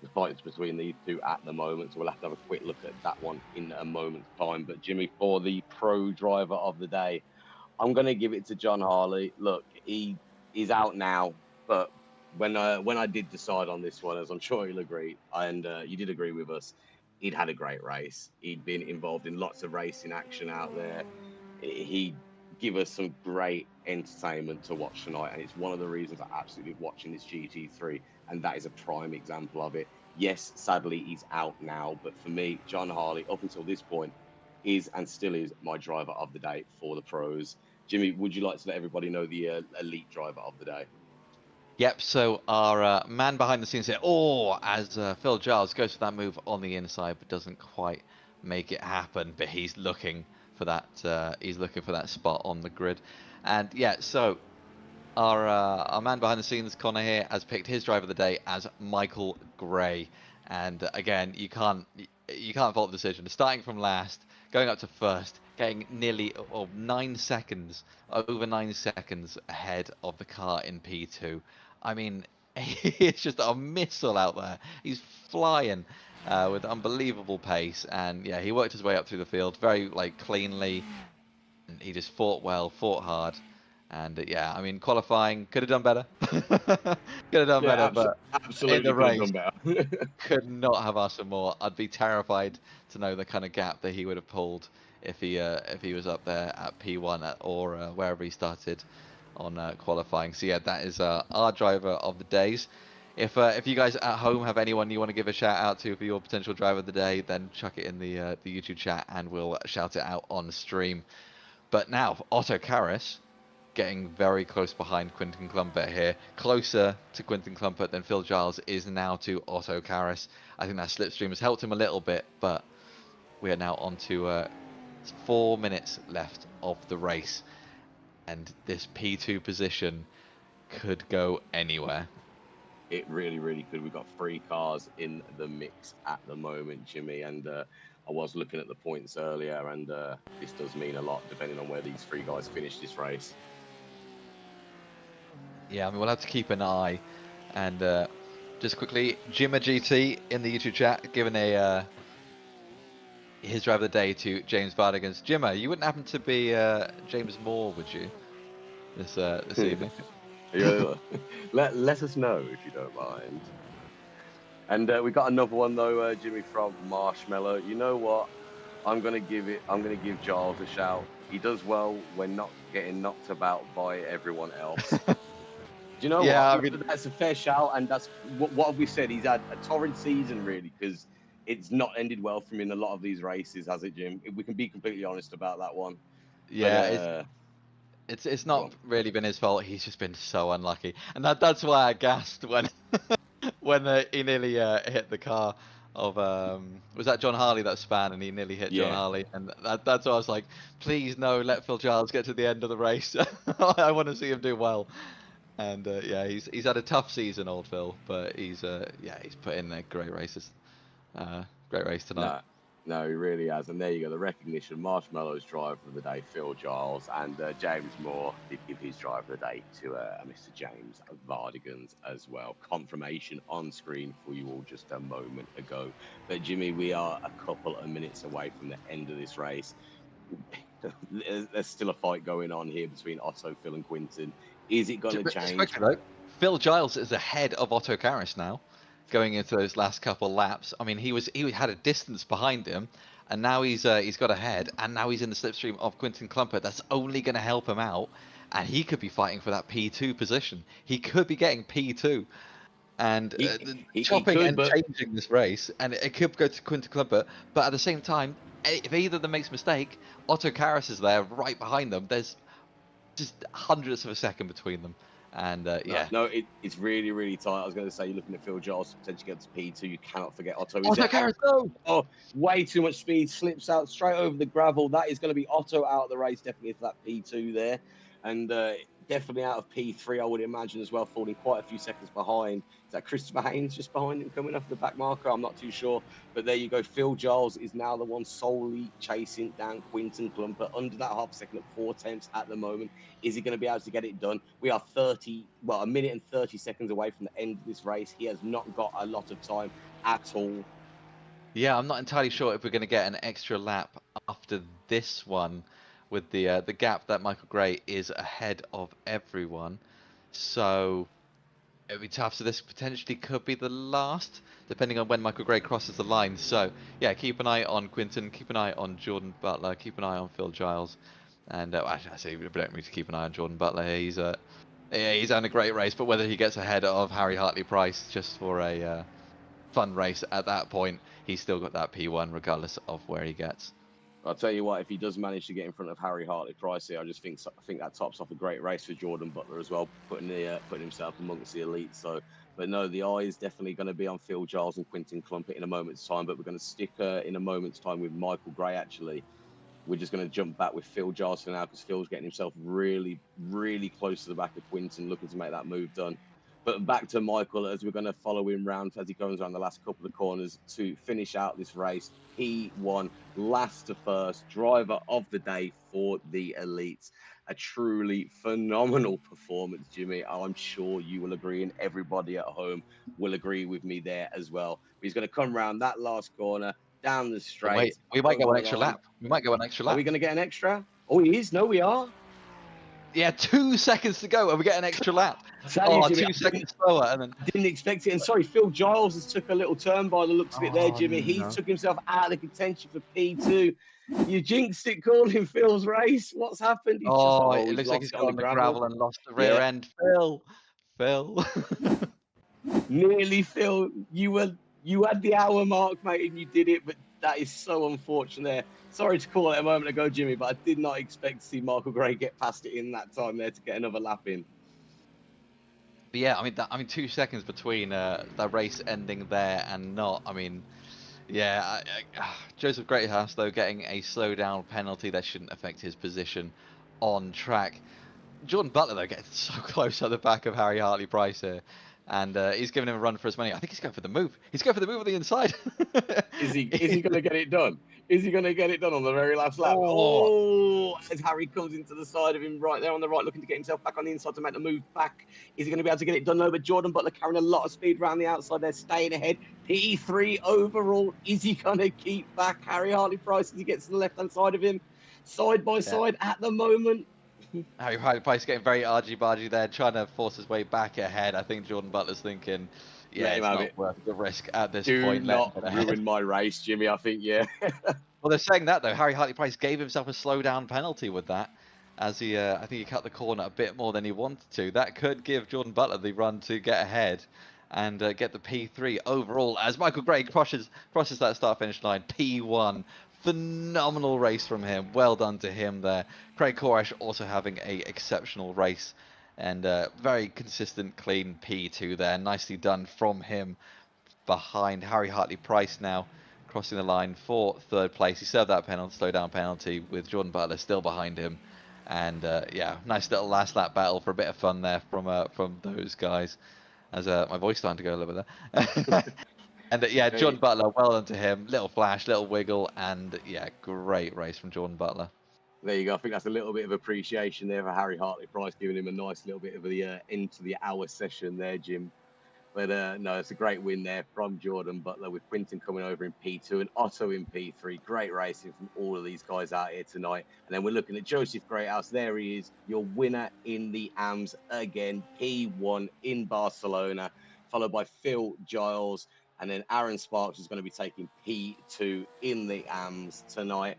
the fight's between these two at the moment. So we'll have to have a quick look at that one in a moment's time. But Jimmy, for the pro driver of the day, I'm going to give it to John Harley. Look, he is out now, but when I did decide on this one, as I'm sure you'll agree, and you did agree with us, he'd had a great race. He'd been involved in lots of racing action out there. He give us some great entertainment to watch tonight, and it's one of the reasons I absolutely love watching this GT3, and that is a prime example of it. Yes, sadly he's out now, but for me, John Harley, up until this point, is and still is my driver of the day for the pros. Jimmy, would you like to let everybody know the elite driver of the day? Yep, so our man behind the scenes here, oh, as Phil Giles goes for that move on the inside, but doesn't quite make it happen. But he's looking for that spot on the grid, and yeah, so our man behind the scenes, Connor here, has picked his driver of the day as Michael Gray, and again, you can't fault the decision. Starting from last, going up to first, getting nearly 9 seconds, over 9 seconds ahead of the car in P2. I mean, it's just a missile out there. He's flying with unbelievable pace, and yeah, he worked his way up through the field very cleanly. And he just fought well, fought hard, and yeah, I mean, qualifying could have done better. Could have done Yeah, better, but in absolutely the could have race, done better. could not have asked for more. I'd be terrified to know the kind of gap that he would have pulled if he was up there at P1 or wherever he started on qualifying. So yeah, that is our driver of the days. If you guys at home have anyone you want to give a shout out to for your potential driver of the day, then chuck it in the YouTube chat and we'll shout it out on stream. But now Otto Karras getting very close behind Quinton Klumpert here, closer to Quinton Klumpert than Phil Giles is now to Otto Karras. I think that slipstream has helped him a little bit, but we are now on to 4 minutes left of the race, and this P2 position could go anywhere. It really, really could. We've got three cars in the mix at the moment, Jimmy. And I was looking at the points earlier, and this does mean a lot depending on where these three guys finish this race. Yeah, I mean, we'll have to keep an eye. And just quickly, Jimma GT in the YouTube chat, given his driver of the day to James Vardigan's Jimmer. You wouldn't happen to be James Moore, would you? This evening. Yeah. Let us know if you don't mind. And we got another one though, Jimmy, from Marshmallow. You know what? I'm gonna give Giles a shout. He does well when not getting knocked about by everyone else. Do you know Yeah, what? I mean, That's a fair shout, and that's what have we said? He's had a torrid season, really, because it's not ended well for him in a lot of these races, has it, Jim? We can be completely honest about that one. But yeah, it's go not on. really been his fault. He's just been so unlucky, and that's why I gasped when when he nearly hit the car of was that John Harley that span, and he nearly hit John Yeah, Harley, and that's why I was like, please no, let Phil Giles get to the end of the race. I want to see him do well. And yeah, he's had a tough season, old Phil, but he's put in great races. Great race tonight. no, he really has. And there you go, the recognition. Marshmallow's driver of the day, Phil Giles, and James Moore did give his driver of the day to Mr. James Vardigans as well. Confirmation on screen for you all just a moment ago. But Jimmy, we are a couple of minutes away from the end of this race. There's still a fight going on here between Otto, Phil, and Quinton. Is it going to Just change? quickly though, Phil Giles is ahead of Otto Karas now, going into those last couple laps. I mean, he had a distance behind him, and now he's got ahead, and now he's in the slipstream of Quinton Clumpert. That's only going to help him out, and he could be fighting for that P2 position. He could be getting P2. And He chopping could, and but changing this race, and it could go to Quinton Clumpert, but at the same time, if either of them makes a mistake, Otto Karas is there right behind them. There's just hundredths of a second between them, and yeah. no, it's really, really tight. I was going to say, you're looking at Phil Giles to potentially get to P2. You cannot forget Otto is Otto there. Karas, go! Oh, way too much speed, slips out straight over the gravel. That is going to be Otto out of the race, definitely for that P2 there. And definitely out of P3, I would imagine as well, falling quite a few seconds behind. Is that Christopher Haynes just behind him coming off the back marker? I'm not too sure. But there you go. Phil Giles is now the one solely chasing down Quinton Clumpert under that half second at 4 tenths at the moment. Is he going to be able to get it done? We are a minute and 30 seconds away from the end of this race. He has not got a lot of time at all. Yeah, I'm not entirely sure if we're going to get an extra lap after this one, with the gap that Michael Gray is ahead of everyone. So it'll be tough. So this potentially could be the last, depending on when Michael Gray crosses the line. So yeah, keep an eye on Quinton, keep an eye on Jordan Butler, keep an eye on Phil Giles, and I say we don't need to keep an eye on Jordan Butler. He's had a great race, but whether he gets ahead of Harry Hartley Price just for a fun race at that point, he's still got that P1 regardless of where he gets. I'll tell you what, if he does manage to get in front of Harry Hartley Price here, I think that tops off a great race for Jordan Butler as well, putting himself amongst the elite. So, but no, the eye is definitely going to be on Phil Giles and Quinton Clumpert in a moment's time. But we're going to stick in a moment's time with Michael Gray. Actually, we're just going to jump back with Phil Giles for now because Phil's getting himself really, really close to the back of Quinton, looking to make that move done. But back to Michael as we're going to follow him round as he goes around the last couple of corners to finish out this race. P1, last to first, driver of the day for the elites. A truly phenomenal performance, Jimmy. I'm sure you will agree, and everybody at home will agree with me there as well. He's going to come round that last corner, down the But wait, straight, we might over go an the extra line. lap. We might go an extra Are lap. we going to get an extra? Oh, he is. No, we are. Yeah, 2 seconds to go, and we get an extra lap. Tell you, Oh, Jimmy, 2 seconds slower, and then. I didn't expect it. And sorry, Phil Giles has took a little turn by the looks of it there, Oh Jimmy. He no. took himself out of the contention for P2. You jinxed it, calling Phil's race. What's happened? Oh, it He's looks like lost he's it on got the on the gravel. gravel and lost the rear Yeah, end. Phil. nearly, Phil. You had the hour mark, mate, and you did it, but that is so unfortunate there. Sorry to call it a moment ago, Jimmy, but I did not expect to see Michael Gray get past it in that time there to get another lap in. But yeah, I mean, 2 seconds between the race ending there and not. I mean, yeah, Joseph Greathouse though getting a slowdown penalty that shouldn't affect his position on track. Jordan Butler though getting so close at the back of Harry Hartley Price here. and he's giving him a run for his money. I think he's going for the move. He's going for the move on the inside. Is he going to get it done? Is he going to get it done on the very last lap? Oh, Oh, as Harry comes into the side of him right there on the right, looking to get himself back on the inside to make the move back. Is he going to be able to get it done? No, but Jordan Butler carrying a lot of speed around the outside there, staying ahead. P3 overall. Is he going to keep back Harry Hartley-Price as he gets to the left-hand side of him? Side by yeah. side at the moment. Harry Hartley-Price getting very argy-bargy there, trying to force his way back ahead. I think Jordan Butler's thinking, yeah, Let him it's have not it. worth the risk at this Do point. Let him not get ahead. ruin my race, Jimmy. I think, yeah. Well, they're saying that though. Harry Hartley-Price gave himself a slowdown penalty with that, as I think he cut the corner a bit more than he wanted to. That could give Jordan Butler the run to get ahead and get the P3 overall. As Michael Gray crosses that start-finish line, P1. Phenomenal race from him. Well done to him there. Craig Koresh also having a exceptional race and very consistent, clean P2 there. Nicely done from him behind Harry Hartley-Price now crossing the line for third place. He served that penalty, slow down penalty, with Jordan Butler still behind him. And yeah, nice little last lap battle for a bit of fun there from those guys. As my voice starting to go a little bit there. And yeah, Hey, Jordan Butler, well done to him. Little flash, little wiggle, and yeah, great race from Jordan Butler. there you go. I think that's a little bit of appreciation there for Harry Hartley-Price, giving him a nice little bit of the into the hour session there, Jim. But no, it's a great win there from Jordan Butler with Quinton coming over in P2 and Otto in P3. Great racing from all of these guys out here tonight. And then we're looking at Joseph Greathouse. There he is, your winner in the AMS again, P1 in Barcelona, followed by Phil Giles. And then Aaron Sparks is going to be taking P2 in the AMS tonight.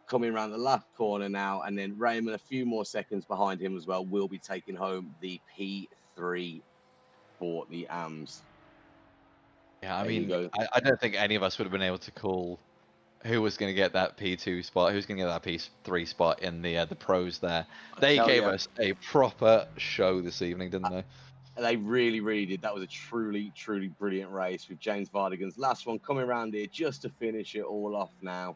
Coming around the last corner now, and then Raymond, a few more seconds behind him as well, will be taking home the P3 for the AMS. Yeah, I There you mean, go. I don't think any of us would have been able to call who was going to get that P2 spot, who's going to get that P3 spot in the pros there. I They tell gave you, us a proper show this evening, didn't they? they really, really did. That was a truly, truly brilliant race with James Vardigan's last one coming around here just to finish it all off now.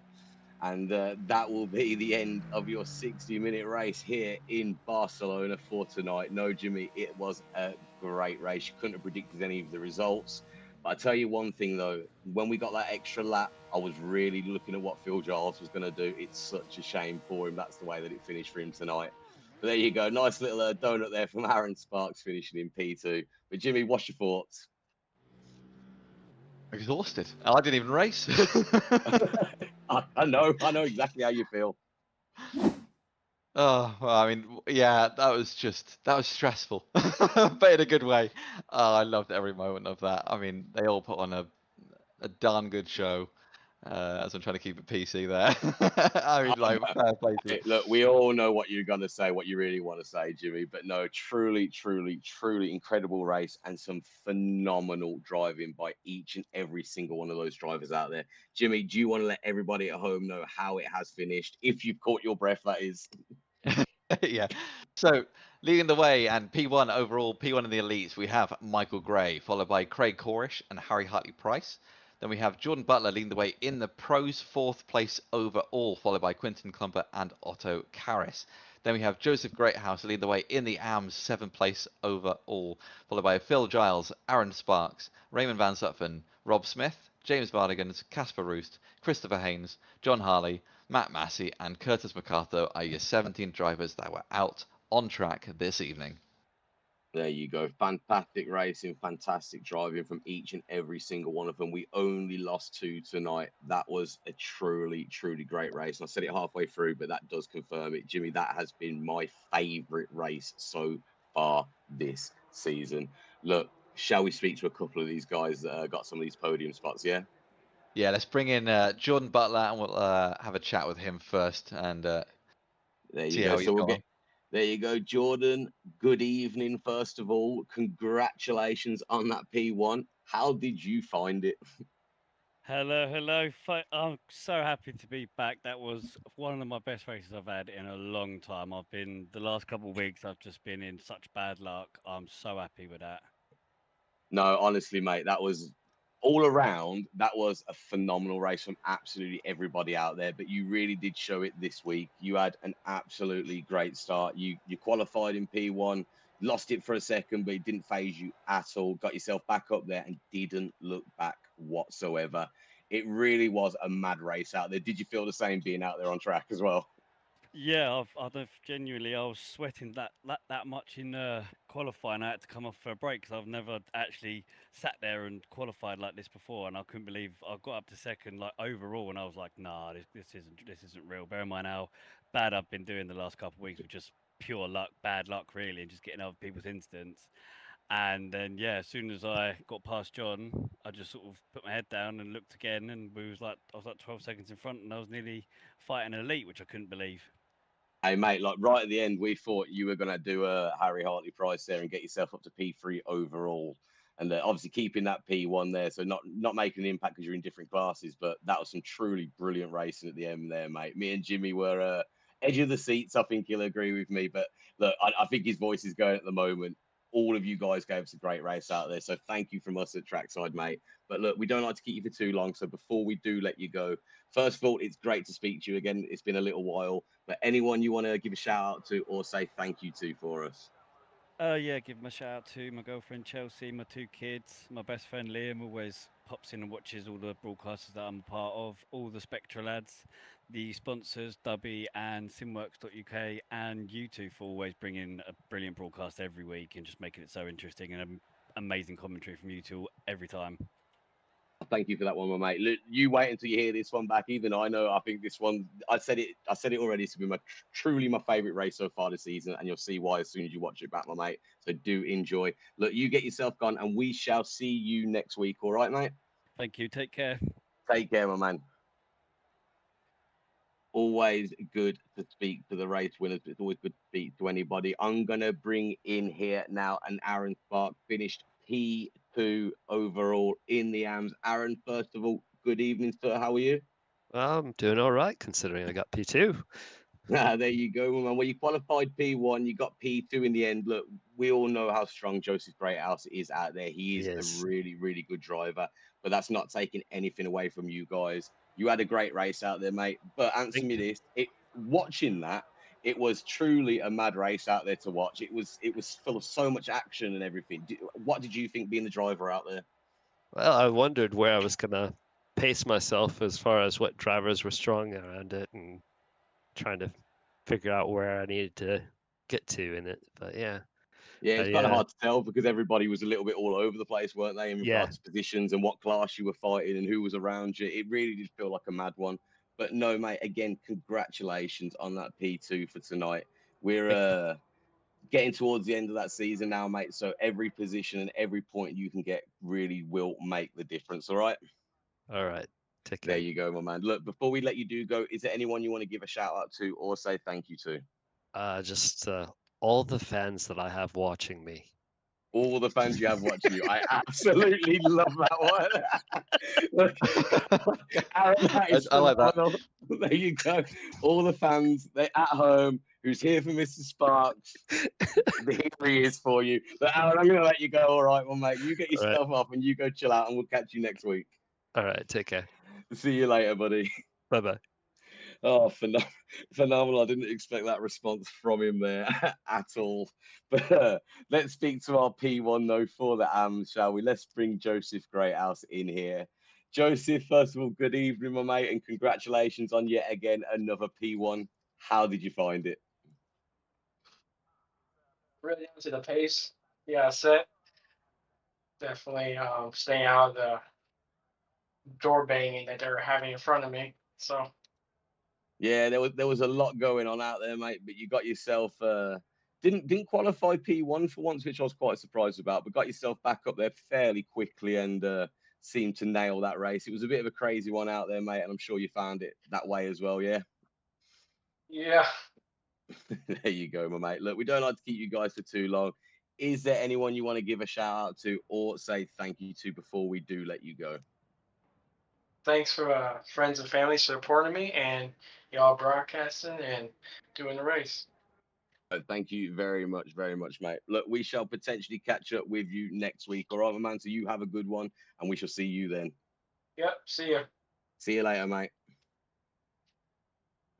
And that will be the end of your 60-minute race here in Barcelona for tonight. No, Jimmy, it was a great race. You couldn't have predicted any of the results. But I tell you one thing, though, when we got that extra lap, I was really looking at what Phil Giles was going to do. It's such a shame for him. That's the way that it finished for him tonight. But there you go. Nice little donut there from Aaron Sparks finishing in P2. But Jimmy, what's your thoughts? Exhausted. I didn't even race. I know exactly how you feel. Oh, well, I mean, yeah, that was stressful, but in a good way. Oh, I loved every moment of that. I mean, they all put on a darn good show. As I'm trying to keep it PC there. I mean, like, fair play to them. Hey, look, we all know what you're going to say, what you really want to say, Jimmy. But no, truly, truly, truly incredible race and some phenomenal driving by each and every single one of those drivers out there. Jimmy, do you want to let everybody at home know how it has finished? If you've caught your breath, that is. Yeah. So leading the way and P1 overall, P1 in the elites, we have Michael Gray, followed by Craig Corish and Harry Hartley-Price. Then we have Jordan Butler leading the way in the pros, fourth place overall, followed by Quinton Clumper and Otto Karras. Then we have Joseph Greathouse leading the way in the AMS, seventh place overall, followed by Phil Giles, Aaron Sparks, Raymond Van Zutphen, Rob Smith, James Vardigans, Casper Roost, Christopher Haynes, John Harley, Matt Massey, and Curtis MacArthur are your 17 drivers that were out on track this evening. There you go. Fantastic racing, fantastic driving from each and every single one of them. We only lost two tonight. That was a truly, truly great race. And I said it halfway through, but that does confirm it. Jimmy, that has been my favorite race so far this season. Look, shall we speak to a couple of these guys that got some of these podium spots? Yeah. Yeah, let's bring in Jordan Butler and we'll have a chat with him first and There you see go. how he's So we'll gone. get there you go, Jordan. Good evening, first of all. Congratulations on that P1. How did you find it? Hello, hello. I'm so happy to be back. That was one of my best races I've had in a long time. The last couple of weeks, I've just been in such bad luck. I'm so happy with that. No, honestly, mate, that was all around. That was a phenomenal race from absolutely everybody out there. But you really did show it this week. You had an absolutely great start. You qualified in P1. lost it for a second, but it didn't phase you at all. Got yourself back up there and didn't look back whatsoever. It really was a mad race out there. Did you feel the same being out there on track as well? Yeah, I don't genuinely. I was sweating that much in qualifying. I had to come off for a break because I've never actually sat there and qualified like this before, and I couldn't believe I got up to second like overall, and I was like, nah, this isn't real. Bear in mind how bad I've been doing the last couple of weeks with just pure luck, bad luck really, and just getting other people's incidents. And then yeah, as soon as I got past John, I just sort of put my head down and looked again, and I was like 12 seconds in front, and I was nearly fighting an elite, which I couldn't believe. Hey mate, like right at the end, we thought you were gonna do a Harry Hartley price there and get yourself up to P3 overall, and obviously keeping that P1 there, so not making an impact because you're in different classes. But that was some truly brilliant racing at the end there, mate. Me and Jimmy were edge of the seats. I think he'll agree with me. But look, I think his voice is going at the moment. All of you guys gave us a great race out there, so thank you from us at Trackside, mate. But look, we don't like to keep you for too long, so before we do let you go, first of all, it's great to speak to you again. It's been a little while. But anyone you want to give a shout out to or say thank you to for us? Yeah, give my shout out to my girlfriend Chelsea, my two kids, my best friend Liam always pops in and watches all the broadcasters that I'm a part of, all the Spectra lads, the sponsors, Dubby and Simworks.uk, and you two for always bringing a brilliant broadcast every week and just making it so interesting and amazing commentary from you two every time. Thank you for that one, my mate. Look, you wait until you hear this one back. Even I know. I think this one. I said it. I said it already. It's been truly my favorite race so far this season, and you'll see why as soon as you watch it back, my mate. So do enjoy. Look, you get yourself gone, and we shall see you next week. All right, mate. Thank you. Take care. Take care, my man. Always good to speak to the race winners. It's always good to speak to anybody. I'm gonna bring in here now an Aaron Spark, finished P2 overall in the AMS. Aaron, first of all, good evening, sir. How are you? I'm doing all right considering I got P2. There you go, man. Well, you qualified P1, you got P2 in the end. Look, we all know how strong Joseph Greathouse is out there. He He is a is. really, really good driver, but that's not taking anything away from you guys. You had a great race out there, mate. But answer Thank me you. this: watching that, it was truly a mad race out there to watch. It was full of so much action and everything. What did you think being the driver out there? Well, I wondered where I was gonna pace myself as far as what drivers were strong around it and trying to figure out where I needed to get to in it. But yeah, Yeah, it's kind of I hard to tell because everybody was a little bit all over the place, weren't they, in yeah, regards to positions and what class you were fighting and who was around you. It really did feel like a mad one. But no, mate, again, congratulations on that P2 for tonight. We're thank you. getting towards the end of that season now, mate. So every position and every point you can get really will make the difference. All right. All right, take There care. you go, my man. Look, before we let you do go, is there anyone you want to give a shout out to or say thank you to? Just all the fans that I have watching me. All the fans you have watching you. I absolutely love that one. Look, Aaron, that is I like that. phenomenal. There you go. All the fans they at home who's here for Mr. Sparks. Here he is for you. But Aaron, I'm gonna let you go. All right, well, mate. You get All right, yourself off and you go chill out, and we'll catch you next week. all right, take care. See you later, buddy. Bye bye. Oh, phenomenal. I didn't expect that response from him there at all. But let's speak to our P1 though for the AMs, shall we? Let's bring Joseph Greathouse in here. Joseph, first of all, good evening, my mate, and congratulations on yet again another P1. How did you find it? Really into the pace. Yeah, set. Definitely staying out of the door banging that they were having in front of me. So Yeah, there was a lot going on out there, mate. But you got yourself didn't qualify P1 for once, which I was quite surprised about. But got yourself back up there fairly quickly and seemed to nail that race. It was a bit of a crazy one out there, mate, and I'm sure you found it that way as well. Yeah, yeah, there you go, my mate. Look, we don't like to keep you guys for too long. Is there anyone you want to give a shout out to or say thank you to before we do let you go? thanks for friends and family supporting me and y'all broadcasting and doing the race. Thank you very much, mate. Look, we shall potentially catch up with you next week. All right, my man. So you have a good one, and we shall see you then. Yep, see ya. See you later, mate.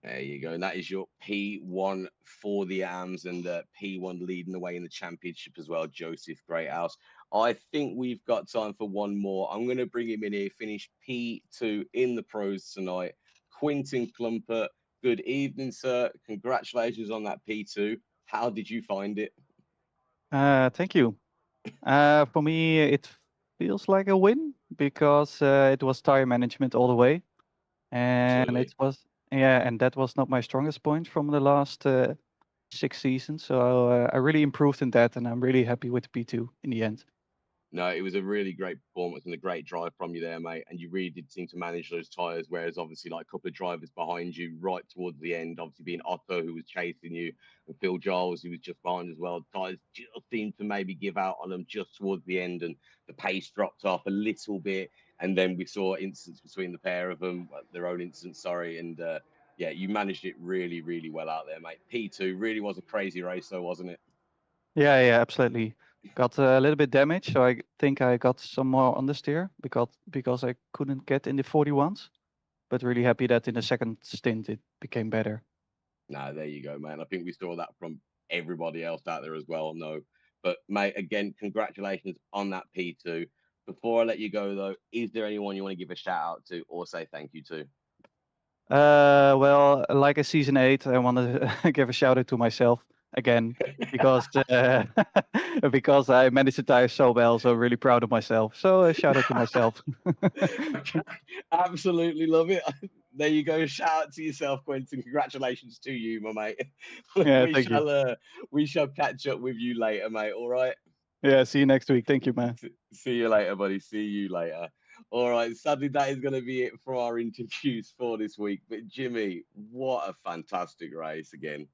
There you go. And that is your P1 for the AMs and P1 leading the way in the championship as well, Joseph Greathouse. I think we've got time for one more. I'm going to bring him in here, finish P2 in the pros tonight. Quinton Clumpert, good evening, sir. Congratulations on that P2. How did you find it? Thank you. For me, it feels like a win because it was tire management all the way, and Absolutely. it was and that was not my strongest point from the last 6 seasons. So I really improved in that, and I'm really happy with P2 in the end. No, it was a really great performance and a great drive from you there, mate. And you really did seem to manage those tyres, whereas obviously like a couple of drivers behind you right towards the end, obviously being Otto who was chasing you and Phil Giles who was just behind as well. Tyres just seemed to maybe give out on them just towards the end and the pace dropped off a little bit. And then we saw incidents between the pair of them, their own incidents, sorry. And yeah, you managed it really, really well out there, mate. P2 really was a crazy race though, wasn't it? Yeah, absolutely. Got a little bit damaged, so I think I got some more understeer because I couldn't get in the 41s. But really happy that in the second stint it became better. Nah, there you go, man. I think we saw that from everybody else out there as well. No, but mate, again, congratulations on that P2. Before I let you go, though, is there anyone you want to give a shout out to or say thank you to? Well, like a season 8, I want to give a shout out to myself again because because I managed the tires so well. So really proud of myself. So a shout out to myself. Okay, absolutely love it. There you go. Shout out to yourself, Quentin. Congratulations to you, my mate. Yeah, we thank you. shall we shall catch up with you later, mate. All right. Yeah, see you next week. Thank you, man. See you later, buddy. See you later. All right. Sadly, that is going to be it for our interviews for this week. But Jimmy, what a fantastic race again.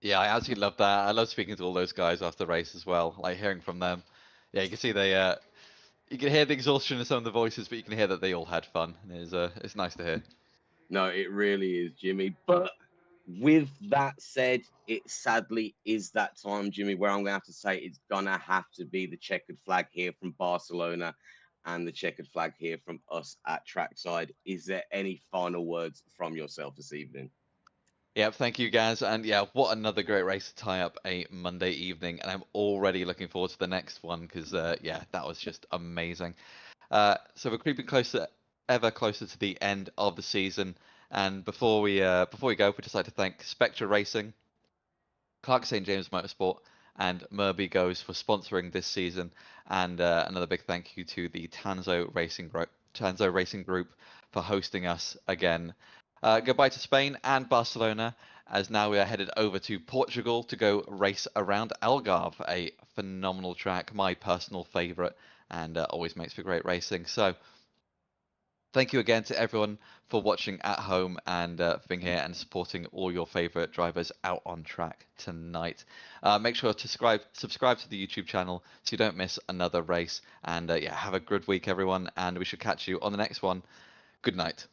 Yeah, I absolutely love that. I love speaking to all those guys after the race as well, like hearing from them. Yeah, you can see you can hear the exhaustion in some of the voices, but you can hear that they all had fun. And it's nice to hear. No, it really is, Jimmy. But with that said, it sadly is that time, Jimmy, where I'm going to have to say it's going to have to be the checkered flag here from Barcelona and the checkered flag here from us at Trackside. Is there any final words from yourself this evening? Yeah, thank you guys. And yeah, what another great race to tie up a Monday evening. And I'm already looking forward to the next one because, yeah, that was just amazing. So we're creeping ever closer to the end of the season. And before we go, we'd just like to thank Spectre Racing, Clark St. James Motorsport, and Murby Goes for sponsoring this season. And another big thank you to the Tanzo Racing Group for hosting us again. Goodbye to Spain and Barcelona, as now we are headed over to Portugal to go race around Algarve, a phenomenal track, my personal favourite, and always makes for great racing. So thank you again to everyone for watching at home and for being here and supporting all your favourite drivers out on track tonight. Make sure to subscribe to the YouTube channel so you don't miss another race. And yeah, have a good week, everyone, and we should catch you on the next one. Good night.